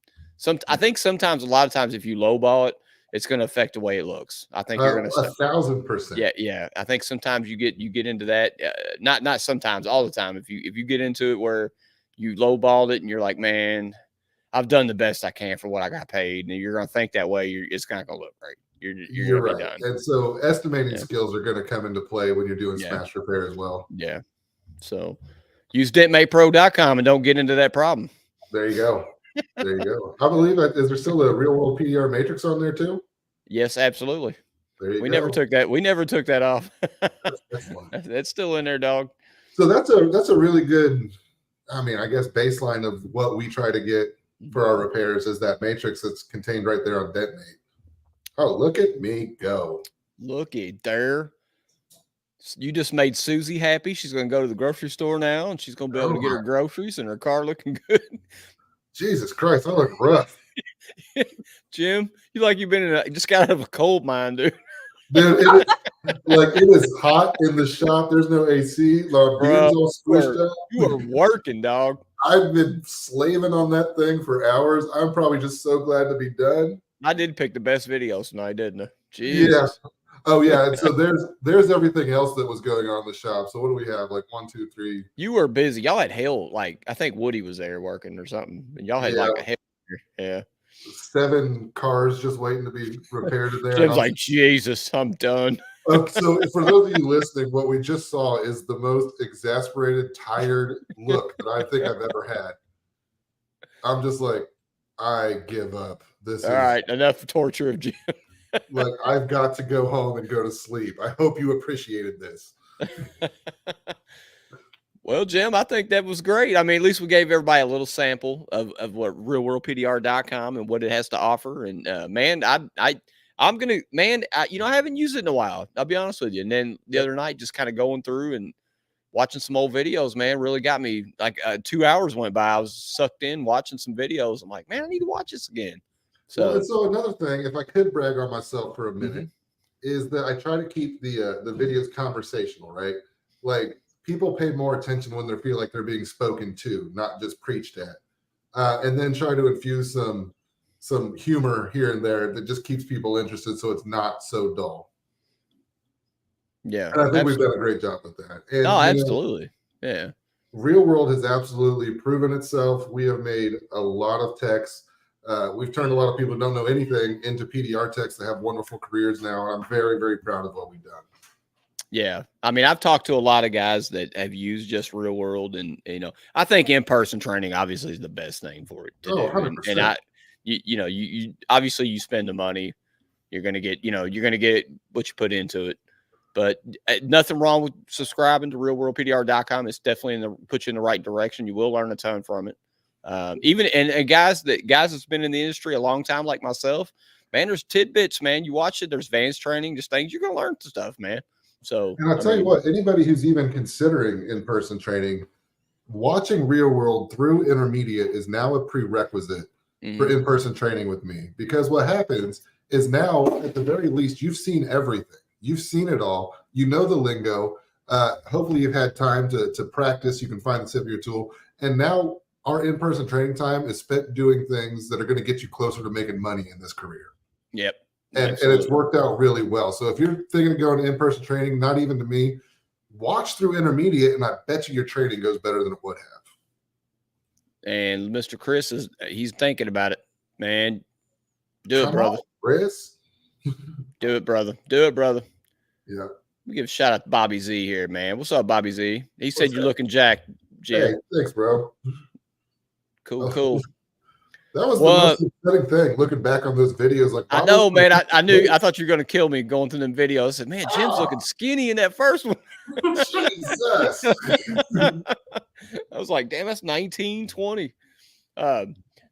Speaker 1: I think sometimes, a lot of times, if you lowball it, it's going to affect the way it looks. I think you're going to
Speaker 2: 1,000%.
Speaker 1: Yeah. I think sometimes you get into that. Not sometimes, all the time. If you get into it where you lowballed it and you're like, man, I've done the best I can for what I got paid, and you're going to think that way, it's not going to look great.
Speaker 2: You're
Speaker 1: gonna be
Speaker 2: right.
Speaker 1: done.
Speaker 2: And so estimating
Speaker 1: Yeah.
Speaker 2: skills are going to come into play when you're doing
Speaker 1: Yeah.
Speaker 2: smash repair as well.
Speaker 1: Yeah. So use dentmatepro.com and don't get into that problem.
Speaker 2: There you go. There you go. I believe that is there still a real world PDR matrix on there too?
Speaker 1: Yes, absolutely.
Speaker 2: There you
Speaker 1: We
Speaker 2: go.
Speaker 1: never took that. We never took that off.
Speaker 2: That's excellent.
Speaker 1: That's still in there, dog.
Speaker 2: So that's a really good, I mean, I guess baseline of what we try to get for our repairs is that matrix that's contained right there on DentMate. Oh, look at me go.
Speaker 1: Look at there. You just made Susie happy. She's going to go to the grocery store now, and she's going to be able to get her groceries and her car looking good.
Speaker 2: Jesus Christ, I look rough.
Speaker 1: Jim, you like you've been just got out of a coal mine, dude.
Speaker 2: Dude, it is hot in the shop. There's no AC. My beard's all squished up.
Speaker 1: You are working, dog.
Speaker 2: I've been slaving on that thing for hours. I'm probably just so glad to be done.
Speaker 1: I did pick the best videos tonight, didn't I? Jesus.
Speaker 2: Yeah. Oh yeah. And so there's everything else that was going on in the shop. So what do we have? Like 1, 2, 3.
Speaker 1: You were busy. Y'all had hell. Like I think Woody was there working or something, and y'all had like a hell. Yeah.
Speaker 2: 7 cars just waiting to be repaired in there.
Speaker 1: Jim's like, Jesus, I'm done.
Speaker 2: So for those of you listening, what we just saw is the most exasperated, tired look that I think I've ever had. I'm just like, I give up. This
Speaker 1: All right, enough torture of Jim.
Speaker 2: Like, I've got to go home and go to sleep. I hope you appreciated this.
Speaker 1: Well, Jim, I think that was great. I mean, at least we gave everybody a little sample of what realworldpdr.com and what it has to offer. And man, I'm gonna, man, I haven't used it in a while. I'll be honest with you. And then the other night, just kind of going through and watching some old videos, man, really got me. Like 2 hours went by. I was sucked in watching some videos. I'm like, man, I need to watch this again.
Speaker 2: So another thing, if I could brag on myself for a minute, is that I try to keep the videos conversational, right? Like, people pay more attention when they feel like they're being spoken to, not just preached at. And then try to infuse some humor here and there that just keeps people interested so it's not so dull.
Speaker 1: Yeah.
Speaker 2: And I think we've done a great job with that. And,
Speaker 1: absolutely. Yeah.
Speaker 2: Real World has absolutely proven itself. We have made a lot of techs. We've turned a lot of people who don't know anything into PDR techs that have wonderful careers now. And I'm very, very proud of what we've done.
Speaker 1: Yeah. I mean, I've talked to a lot of guys that have used just Real World, and, I think in-person training obviously is the best thing for it to do.
Speaker 2: 100%.
Speaker 1: And you obviously you spend the money, you're going to get what you put into it, but nothing wrong with subscribing to realworldpdr.com. It's definitely put you in the right direction. You will learn a ton from it. Even guys that's been in the industry a long time, like myself, man, there's tidbits, man. You watch it, there's advanced training, just things you're going to learn stuff, man. So,
Speaker 2: and I'll tell you what, anybody who's even considering in-person training, watching Real World through intermediate is now a prerequisite for in-person training with me. Because what happens is now, at the very least, you've seen everything. You've seen it all. You know the lingo. Hopefully you've had time to practice. You can find the tip of your tool. And now our in-person training time is spent doing things that are going to get you closer to making money in this career.
Speaker 1: Yep.
Speaker 2: And it's worked out really well. So if you're thinking of going to in-person training, not even to me, watch through intermediate, and I bet you your training goes better than it would have.
Speaker 1: And Mr. Chris he's thinking about it, man. Do it, brother.
Speaker 2: Chris.
Speaker 1: Do it, brother. Do it, brother.
Speaker 2: Yeah.
Speaker 1: We give a shout out to Bobby Z here, man. What's up, Bobby Z? He said you're looking jacked, Jim.
Speaker 2: Hey, thanks, bro.
Speaker 1: Cool.
Speaker 2: That was the most exciting thing, looking back on those videos. Like,
Speaker 1: I know, man. I thought you were going to kill me going through them videos. I said, man, Jim's looking skinny in that first one.
Speaker 2: Jesus.
Speaker 1: I was like, damn, that's 19, 20.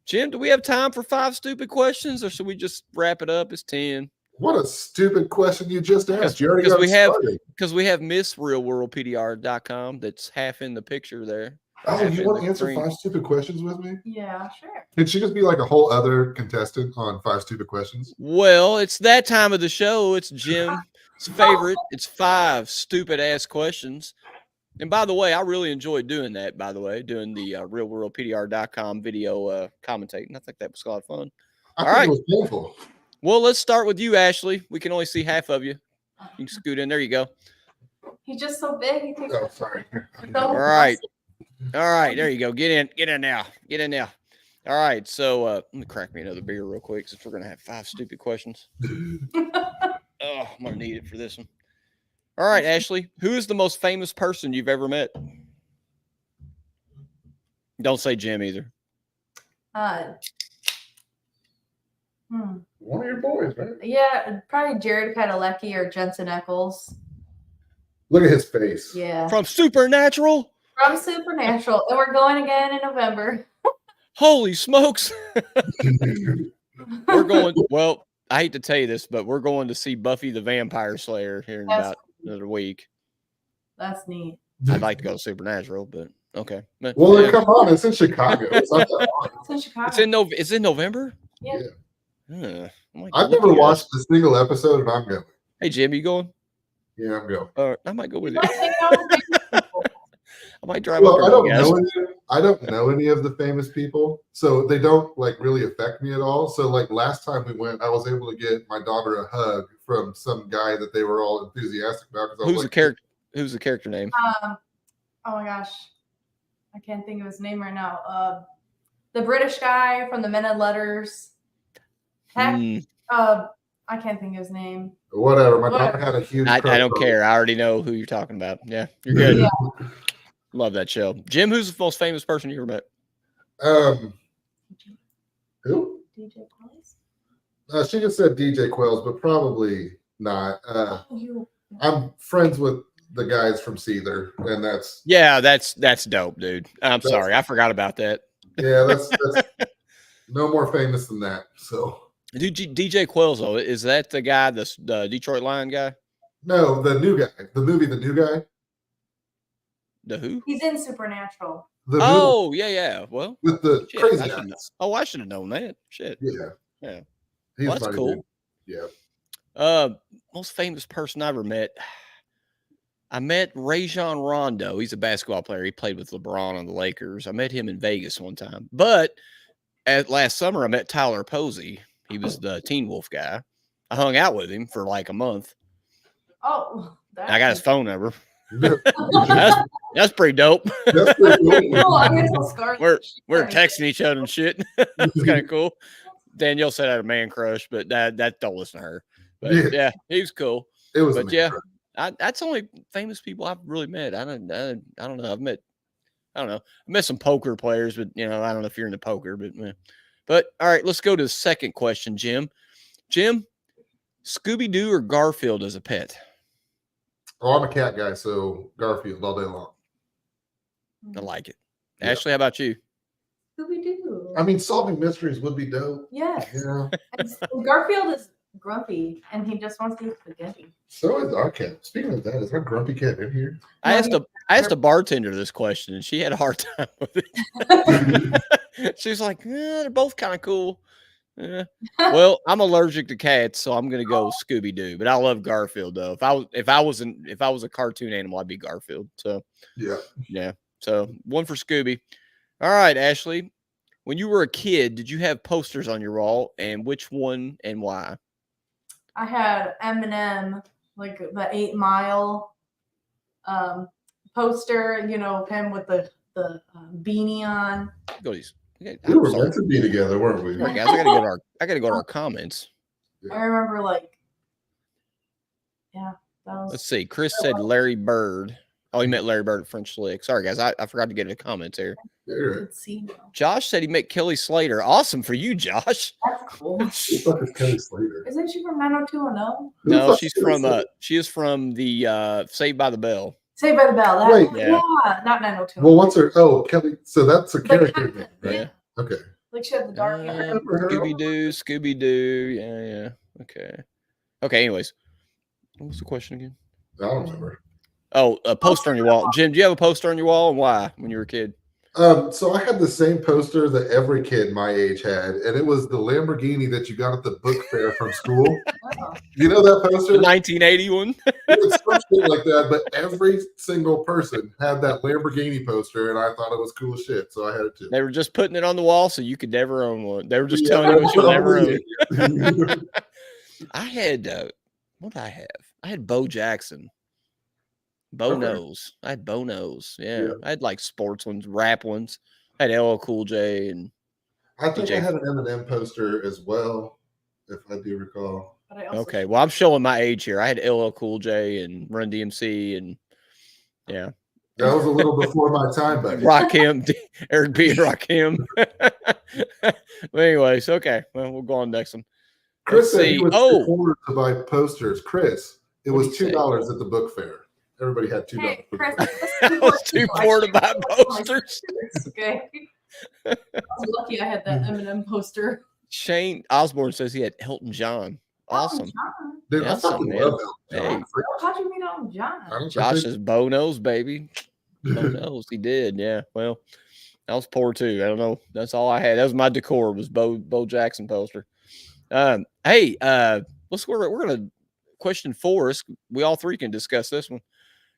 Speaker 1: Jim, do we have time for 5 stupid questions, or should we just wrap it up? It's 10.
Speaker 2: What a stupid question you just asked. You already got started.
Speaker 1: Because we have MissRealWorldPDR.com that's half in the picture there.
Speaker 2: Oh, you want to answer 5 stupid questions with me?
Speaker 3: Yeah, sure.
Speaker 2: Can she just be like a whole other contestant on 5 stupid questions?
Speaker 1: Well, it's that time of the show. It's Jim's favorite. It's 5 stupid ass questions. And by the way, I really enjoyed doing that, by the way, doing the realworldpdr.com video commentating. I think that was a lot of fun.
Speaker 2: I think it was painful.
Speaker 1: Well, let's start with you, Ashley. We can only see half of you. You can scoot in. There you go.
Speaker 3: He's just so big. He takes
Speaker 2: sorry.
Speaker 1: All right. All right. There you go. Get in. Get in now. Get in now. All right, so let me crack me another beer real quick since we're gonna have 5 stupid questions. Oh, I'm gonna need it for this one. All right, Ashley, who is the most famous person you've ever met? Don't say Jim either.
Speaker 3: Hmm.
Speaker 2: One of your boys, right?
Speaker 3: Yeah, probably Jared Padalecki or Jensen Eccles.
Speaker 2: Look at his face.
Speaker 3: Yeah.
Speaker 1: From Supernatural?
Speaker 3: From Supernatural. And we're going again in November.
Speaker 1: Holy smokes. We're going, well, I hate to tell you this, but we're going to see Buffy the Vampire Slayer here in
Speaker 3: That's
Speaker 1: about another week.
Speaker 3: That's neat.
Speaker 1: I'd like to go to Supernatural, but okay. But,
Speaker 2: Well, then
Speaker 1: yeah.
Speaker 2: come on, it's in Chicago. It's not that far.
Speaker 3: It's in Chicago.
Speaker 1: It's in November?
Speaker 3: Yeah.
Speaker 2: I've never watched a single episode, and I'm going.
Speaker 1: Hey, Jim, you going?
Speaker 2: Yeah, I'm going.
Speaker 1: I might go with you.
Speaker 3: Let's hang out with famous people.
Speaker 1: I might drive
Speaker 2: Well,
Speaker 1: up there.
Speaker 2: I don't know any of the famous people, so they don't like really affect me at all. So like last time we went, I was able to get my daughter a hug from some guy that they were all enthusiastic about.
Speaker 1: Who's the character? Who's the character name?
Speaker 3: Oh my gosh, I can't think of his name right now. The British guy from the Men in Letters. Heck, I can't think of his name.
Speaker 2: Whatever. My daughter had a huge.
Speaker 1: I don't care. I already know who you're talking about. Yeah, you're good.
Speaker 3: Yeah.
Speaker 1: Love that show. Jim, who's the most famous person you ever met?
Speaker 2: Who?
Speaker 3: DJ Quells?
Speaker 2: She just said DJ Quells, but probably not. I'm friends with the guys from Seether, and that's
Speaker 1: that's dope, dude. I'm sorry, I forgot about that.
Speaker 2: Yeah, that's no more famous than that. So,
Speaker 1: Dude, DJ Quells, though, is that the guy, the Detroit Lion guy?
Speaker 2: No, the new guy, the movie, The New Guy.
Speaker 1: The who?
Speaker 3: He's in Supernatural.
Speaker 1: Yeah. Well,
Speaker 2: with the
Speaker 1: shit,
Speaker 2: crazy
Speaker 1: I
Speaker 2: eyes.
Speaker 1: I should have known that. Shit.
Speaker 2: Yeah.
Speaker 1: Well, that's cool.
Speaker 2: Dude. Yeah.
Speaker 1: Most famous person I ever met. I met Rajon Rondo. He's a basketball player. He played with LeBron on the Lakers. I met him in Vegas one time. But last summer, I met Tyler Posey. He was the Teen Wolf guy. I hung out with him for like a month.
Speaker 3: Oh,
Speaker 1: I got his phone number.
Speaker 2: Yeah.
Speaker 1: That's pretty dope.
Speaker 2: That's pretty cool.
Speaker 1: We're texting each other and shit. It's kind of cool. Danielle said I had a man crush, but that don't listen to her. But yeah, he was cool.
Speaker 2: It was,
Speaker 1: but yeah, that's only famous people I've really met. I don't know. I met some poker players, but I don't know if you're into poker, but all right, let's go to the second question, Jim. Jim, Scooby-Doo or Garfield as a pet?
Speaker 2: Oh, I'm a cat guy, so Garfield all day long.
Speaker 1: I like it.
Speaker 2: Yeah.
Speaker 1: Ashley, how about you?
Speaker 3: Scooby-Doo.
Speaker 2: I mean, solving mysteries would be dope.
Speaker 3: Yes.
Speaker 2: Yeah.
Speaker 3: And Garfield is grumpy, and he just wants to eat spaghetti.
Speaker 2: So is our cat. Speaking of that, is our grumpy cat in here?
Speaker 1: I asked a bartender this question, and she had a hard time with it. She's like, they're both kind of cool. Yeah. Well, I'm allergic to cats, so I'm gonna go Scooby-Doo. But I love Garfield though. If I was a cartoon animal, I'd be Garfield. So yeah. So one for Scooby. All right, Ashley. When you were a kid, did you have posters on your wall, and which one and why?
Speaker 3: I had Eminem, like the 8 Mile poster, of him with the beanie on.
Speaker 1: Go these.
Speaker 2: We were meant to be together, weren't we?
Speaker 1: All right, guys, I gotta go to our comments.
Speaker 3: I remember that was.
Speaker 1: Let's see. Chris said Larry Bird. Oh, he met Larry Bird at French Lick. Sorry, guys. I forgot to get in the comments here.
Speaker 3: Let's see now.
Speaker 1: Josh said he met Kelly Slater. Awesome for you, Josh.
Speaker 3: That's cool.
Speaker 2: Who the fuck is Kelly Slater?
Speaker 3: Isn't she from 90210?
Speaker 1: No, she is from the Saved by the Bell.
Speaker 3: Saved by the Bell.
Speaker 2: Wait.
Speaker 3: Yeah, not 90210.
Speaker 2: Well, what's her? Oh, Kelly. So that's a character name, right?
Speaker 1: Yeah.
Speaker 2: Okay.
Speaker 3: Like she had the dark hair.
Speaker 1: Scooby-Doo. Yeah. Okay, anyways. What was the question again?
Speaker 2: I don't remember.
Speaker 1: Oh, a poster on your wall. Jim, do you have a poster on your wall, and why when you were a kid?
Speaker 2: So I had the same poster that every kid my age had, and it was the Lamborghini that you got at the book fair from school.
Speaker 3: Oh.
Speaker 2: You know that poster?
Speaker 1: The 1981?
Speaker 2: It was something like that, but every single person had that Lamborghini poster, and I thought it was cool as shit, so I had it too.
Speaker 1: They were just putting it on the wall so you could never own one. They were just telling you what you'll never own. I had, what did I have? I had Bo Jackson. Bo Knows. I had Bo Knows. Yeah. I had like sports ones, rap ones. I had LL Cool J and
Speaker 2: I think I
Speaker 1: DJ.
Speaker 2: had an Eminem poster as well, if I do recall.
Speaker 3: But I also
Speaker 1: Okay, well, I'm showing my age here. I had LL Cool J and Run DMC, and yeah,
Speaker 2: That was a little before my time, buddy.
Speaker 1: Rakim, Eric B. and Rakim. But anyways, okay, well, we'll go on next one.
Speaker 2: Chris
Speaker 1: Let's
Speaker 2: said he
Speaker 1: see.
Speaker 2: was
Speaker 1: Oh,
Speaker 2: $2 to buy posters. Chris, it
Speaker 1: What'd
Speaker 2: was
Speaker 1: he say?
Speaker 2: $2 at the book fair. Everybody had $2.
Speaker 3: Hey, Chris,
Speaker 1: I was too poor to buy posters.
Speaker 3: Okay. I was lucky I had that Eminem poster.
Speaker 1: Shane Osborne says he had Elton John. Awesome.
Speaker 3: John.
Speaker 2: Dude, I
Speaker 1: Awesome,
Speaker 2: fucking
Speaker 1: man.
Speaker 2: love Elton John.
Speaker 1: Hey.
Speaker 3: How'd you meet Elton John?
Speaker 2: I don't
Speaker 1: Josh
Speaker 2: think-
Speaker 1: is Bo knows, baby. Bo knows. He did. Yeah. Well, I was poor too. I don't know. That's all I had. That was my decor, was Bo Jackson poster. Hey, we're gonna question 4. We all 3 can discuss this one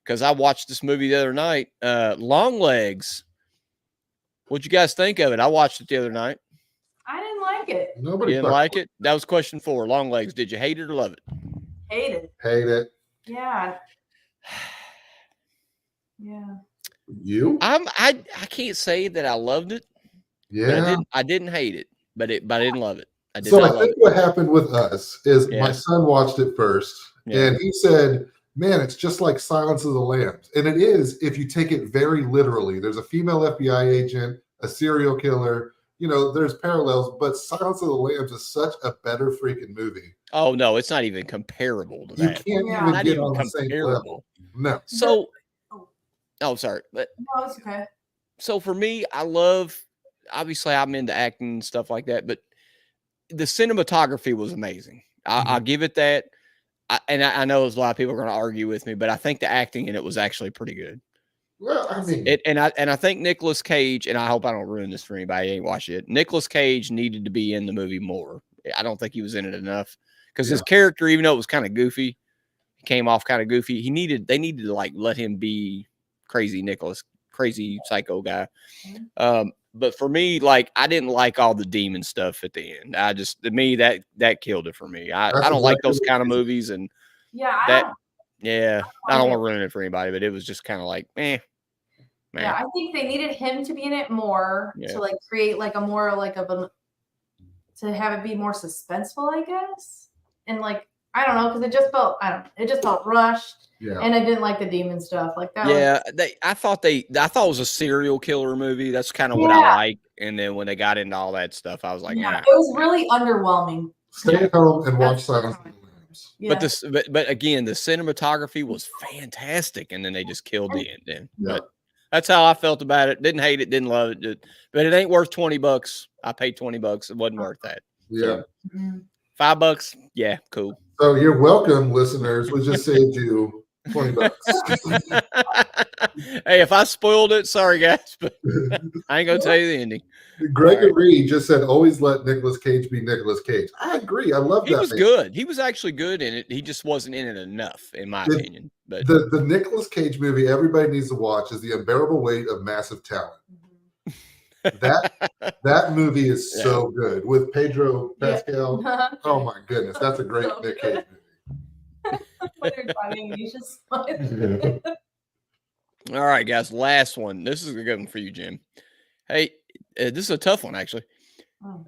Speaker 1: because I watched this movie the other night. Longlegs. What'd you guys think of it? I watched it the other night.
Speaker 3: I didn't like it.
Speaker 2: Nobody
Speaker 1: You didn't
Speaker 2: fucking
Speaker 1: like it? That was question 4. Longlegs. Did you hate it or love it?
Speaker 3: Hate it.
Speaker 2: hate it.
Speaker 3: Yeah. Yeah.
Speaker 2: You?
Speaker 1: I can't say that I loved it. But
Speaker 2: Yeah.
Speaker 1: I didn't hate it, but I didn't love it. I did
Speaker 2: So
Speaker 1: not
Speaker 2: I
Speaker 1: love
Speaker 2: think
Speaker 1: it.
Speaker 2: what happened with us is
Speaker 1: Yeah.
Speaker 2: my son watched it first,
Speaker 1: Yeah.
Speaker 2: and he said, "Man, it's just like Silence of the Lambs," and it is if you take it very literally. There's a female FBI agent, a serial killer. You know, there's parallels, but Silence of the Lambs is such a better freaking movie.
Speaker 1: Oh no, it's not even comparable to
Speaker 2: You
Speaker 1: that.
Speaker 2: can't
Speaker 3: Yeah.
Speaker 2: even
Speaker 1: Not
Speaker 2: get
Speaker 1: even
Speaker 2: on the same level.
Speaker 1: comparable.
Speaker 2: No.
Speaker 1: So,
Speaker 3: Oh.
Speaker 1: oh, sorry, but
Speaker 3: No, it's okay.
Speaker 1: so for me, I love. Obviously, I'm into acting and stuff like that, but the cinematography was amazing. I'll give it that. I know there's a lot of people are going to argue with me, but I think the acting in it was actually pretty good.
Speaker 2: Well, I mean,
Speaker 1: And I think Nicolas Cage, and I hope I don't ruin this for anybody who ain't watched it. Nicolas Cage needed to be in the movie more. I don't think he was in it enough because his character, even though it was kind of goofy, he came off kind of goofy. They needed to like let him be crazy crazy psycho guy. But for me, like I didn't like all the demon stuff at the end. To me that killed it for me. I don't like those kind of movies, and
Speaker 3: Yeah.
Speaker 1: I don't want to ruin it for anybody, but it was just kind of like, man.
Speaker 3: Yeah, I think they needed him to be in it more
Speaker 1: Yeah.
Speaker 3: to like create like a more like to have it be more suspenseful, I guess. And like I don't know, because it just felt rushed,
Speaker 2: yeah.
Speaker 3: and I didn't like the demon stuff. Like that.
Speaker 1: Yeah, I thought it was a serial killer movie. That's kind of what I
Speaker 3: Yeah.
Speaker 1: like. And then when they got into all that stuff, I was like,
Speaker 3: Yeah,
Speaker 1: nah.
Speaker 3: it was really underwhelming.
Speaker 2: Stay at home and watch
Speaker 3: That's
Speaker 2: Silence of the Lambs.
Speaker 3: Yeah.
Speaker 1: But again, the cinematography was fantastic, and then they just killed the end.
Speaker 2: Yeah.
Speaker 1: But that's how I felt about it. Didn't hate it, didn't love it, but it ain't worth $20. I paid $20. It wasn't worth that.
Speaker 2: Yeah.
Speaker 3: Mhm.
Speaker 1: $5, yeah, cool.
Speaker 2: So you're welcome, listeners. We just saved you $20.
Speaker 1: Hey, if I spoiled it, sorry guys, but I ain't gonna tell you the ending.
Speaker 2: Gregory just said, "Always let Nicolas Cage be Nicolas Cage." I agree. I love
Speaker 1: He
Speaker 2: that.
Speaker 1: was
Speaker 2: man.
Speaker 1: good. He was actually good in it. He just wasn't in it enough, in my opinion. But
Speaker 2: The Nicolas Cage movie everybody needs to watch is The Unbearable Weight of Massive Talent. That movie is
Speaker 1: Yeah.
Speaker 2: so good with Pedro
Speaker 3: Yeah.
Speaker 2: Pascal. Oh my goodness, that's a great
Speaker 3: So
Speaker 2: Nick
Speaker 3: good.
Speaker 2: Cage
Speaker 3: When they're fighting, you just
Speaker 2: movie.
Speaker 1: all right, guys, last one. This is a good one for you, Jim. Hey, this is a tough one, actually.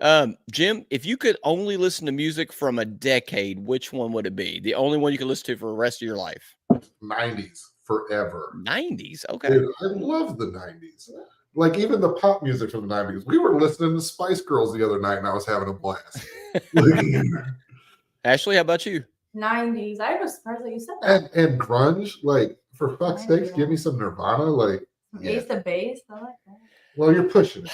Speaker 3: Oh.
Speaker 1: Jim, if you could only listen to music from a decade, which one would it be? The only one you could listen to for the rest of your life?
Speaker 2: 90s forever.
Speaker 1: 90s. Okay.
Speaker 2: Dude, I love the 90s. Like even the pop music from the 90s. We were listening to Spice Girls the other night and I was having a blast.
Speaker 1: Ashley, how about you?
Speaker 3: 90s. I was surprised that you said that.
Speaker 2: and grunge, like for fuck's sakes,
Speaker 3: Yeah.
Speaker 2: give me some Nirvana. Like, yeah.
Speaker 3: Ace of Base. I like that.
Speaker 2: Well, you're pushing it.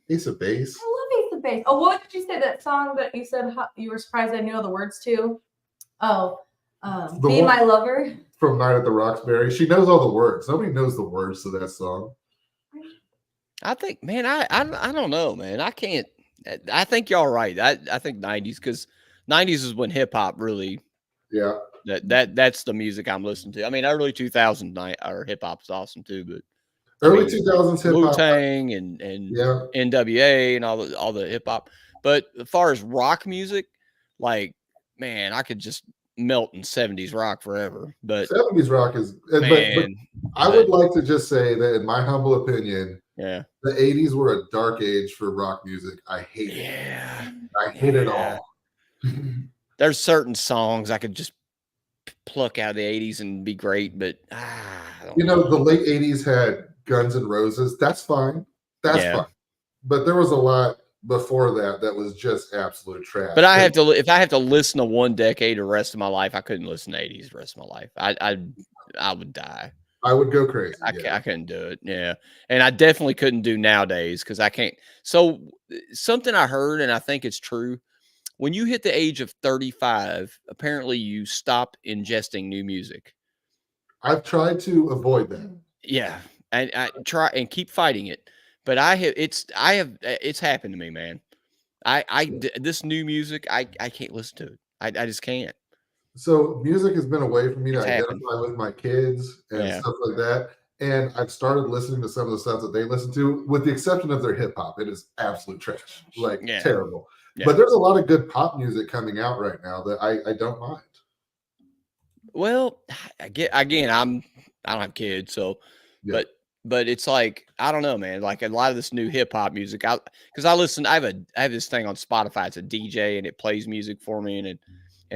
Speaker 2: Ace of Base.
Speaker 3: I love Ace of Base. Oh, what did you say? That song that you said you were surprised I knew all the words to? Oh,
Speaker 2: The
Speaker 3: Be
Speaker 2: one-
Speaker 3: My Lover.
Speaker 2: From Night at the Roxbury. She knows all the words. Nobody knows the words to that song.
Speaker 1: I think, man, I don't know, man. I can't. I think y'all right. I think 90s, because 90s is when hip hop really
Speaker 2: Yeah.
Speaker 1: that's the music I'm listening to. I mean, early 2000s or hip hop is awesome too, but
Speaker 2: Early
Speaker 1: mean,
Speaker 2: 2000s hip
Speaker 1: Wu
Speaker 2: hop.
Speaker 1: Tang and
Speaker 2: Yeah.
Speaker 1: NWA and all the hip hop. But as far as rock music, like, man, I could just melt in 70s rock forever. But
Speaker 2: 70s rock is, but
Speaker 1: man,
Speaker 2: I would like to just say that, in my humble opinion,
Speaker 1: Yeah.
Speaker 2: The 80s were a dark age for rock music. I hate it.
Speaker 1: Yeah.
Speaker 2: I hate it
Speaker 1: Yeah.
Speaker 2: all.
Speaker 1: There's certain songs I could just pluck out of the 80s and be great, but I don't
Speaker 2: You know, the late 80s had Guns N' Roses. That's fine. That's
Speaker 1: Yeah.
Speaker 2: fine. But there was a lot before that was just absolute trash.
Speaker 1: But I have to, if I have to listen to one decade the rest of my life, I couldn't listen to 80s the rest of my life. I would die.
Speaker 2: I would go crazy.
Speaker 1: I couldn't do it. Yeah. And I definitely couldn't do nowadays because I can't. So something I heard, and I think it's true. When you hit the age of 35, apparently you stop ingesting new music.
Speaker 2: I've tried to avoid that.
Speaker 1: Yeah. And I try and keep fighting it. But it's happened to me, man. This new music, I can't listen to it. I just can't.
Speaker 2: So music has been a way for me to
Speaker 1: It's
Speaker 2: identify
Speaker 1: happened.
Speaker 2: with my kids and stuff like that. And I've started listening to some of the stuff that they listen to, with the exception of their hip hop. It is absolute trash, like terrible.
Speaker 1: Yeah.
Speaker 2: But there's a lot of good pop music coming out right now that I don't mind.
Speaker 1: Well, I don't have kids, so
Speaker 2: Yeah.
Speaker 1: but it's like, I don't know, man. Like a lot of this new hip hop music, because I have this thing on Spotify. It's a DJ and it plays music for me, and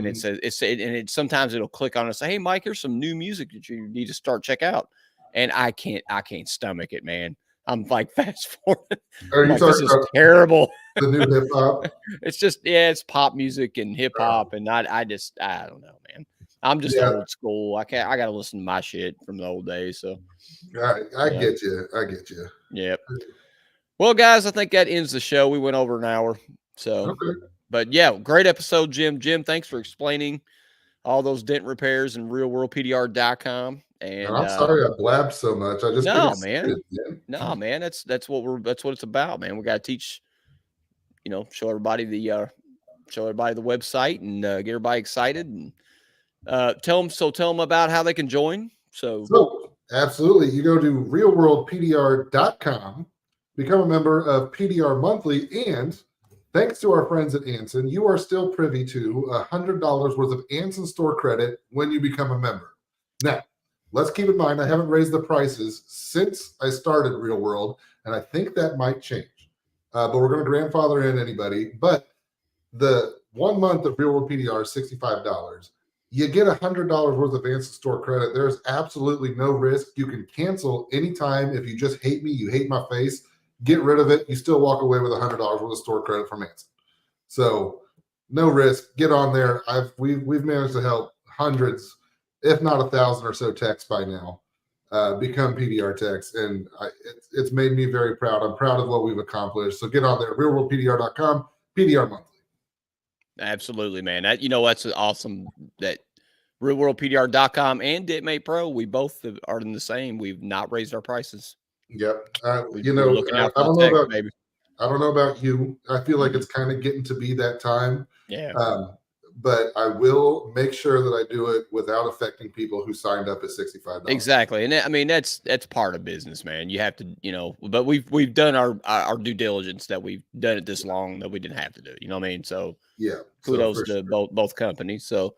Speaker 1: it says sometimes it'll click on it and say, "Hey, Mike, here's some new music that you need to check out," and I can't stomach it, man. I'm like fast forward.
Speaker 2: Are you
Speaker 1: Like,
Speaker 2: talking
Speaker 1: this is
Speaker 2: about
Speaker 1: terrible.
Speaker 2: the new hip hop?
Speaker 1: It's just it's pop music and hip hop, and I don't know, man. I'm just old school. I got to listen to my shit from the old days. So
Speaker 2: I get you. I get you.
Speaker 1: Yep. Well, guys, I think that ends the show. We went over an hour. So, but yeah, great episode, Jim. Jim, thanks for explaining all those dent repairs and realworldpdr.com. And
Speaker 2: I'm sorry I blabbed so much. I just
Speaker 1: no, man. That's what it's about, man. We got to teach, show everybody the website and get everybody excited, and tell them about how they can join. So
Speaker 2: absolutely, you go to realworldpdr.com, become a member of PDR Monthly, and thanks to our friends at Anson, you are still privy to $100 worth of Anson store credit when you become a member. Now, let's keep in mind, I haven't raised the prices since I started Real World, and I think that might change. But we're going to grandfather in anybody. But the 1 month of Real World PDR is $65. You get $100 worth of Anson store credit. There's absolutely no risk. You can cancel anytime. If you just hate me, you hate my face, get rid of it. You still walk away with $100 worth of store credit from Anson. So no risk. Get on there. We've managed to help hundreds, if not 1,000 or so techs by now, become PDR techs, and it's made me very proud. I'm proud of what we've accomplished. So get on there, realworldpdr.com, PDR Monthly.
Speaker 1: Absolutely, man. That's awesome that realworldpdr.com and DitMate Pro, we both are in the same. We've not raised our prices.
Speaker 2: Yep.
Speaker 1: I don't
Speaker 2: know about you. I feel like it's kind of getting to be that time.
Speaker 1: Yeah.
Speaker 2: But I will make sure that I do it without affecting people who signed up at $65.
Speaker 1: Exactly. And I mean, that's part of business, man. You have to, but we've done our due diligence, that we've done it this long that we didn't have to do. You know what I mean? So
Speaker 2: yeah,
Speaker 1: kudos to both companies. So,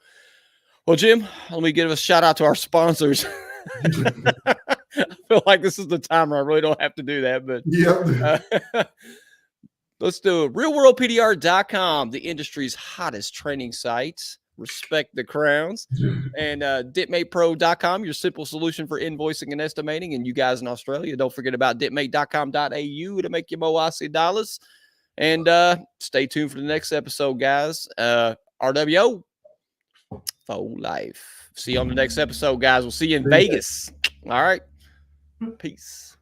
Speaker 1: well, Jim, let me give a shout out to our sponsors. I feel like this is the time where I really don't have to do that, but
Speaker 2: yeah.
Speaker 1: Let's do it. RealWorldPDR.com, the industry's hottest training sites. Respect the crowns. And DitMatePro.com, your simple solution for invoicing and estimating. And you guys in Australia, don't forget about DitMate.com.au to make your Moasi dollars. And stay tuned for the next episode, guys. RWO for life. See you on the next episode, guys. We'll see you in Vegas. All right. Peace.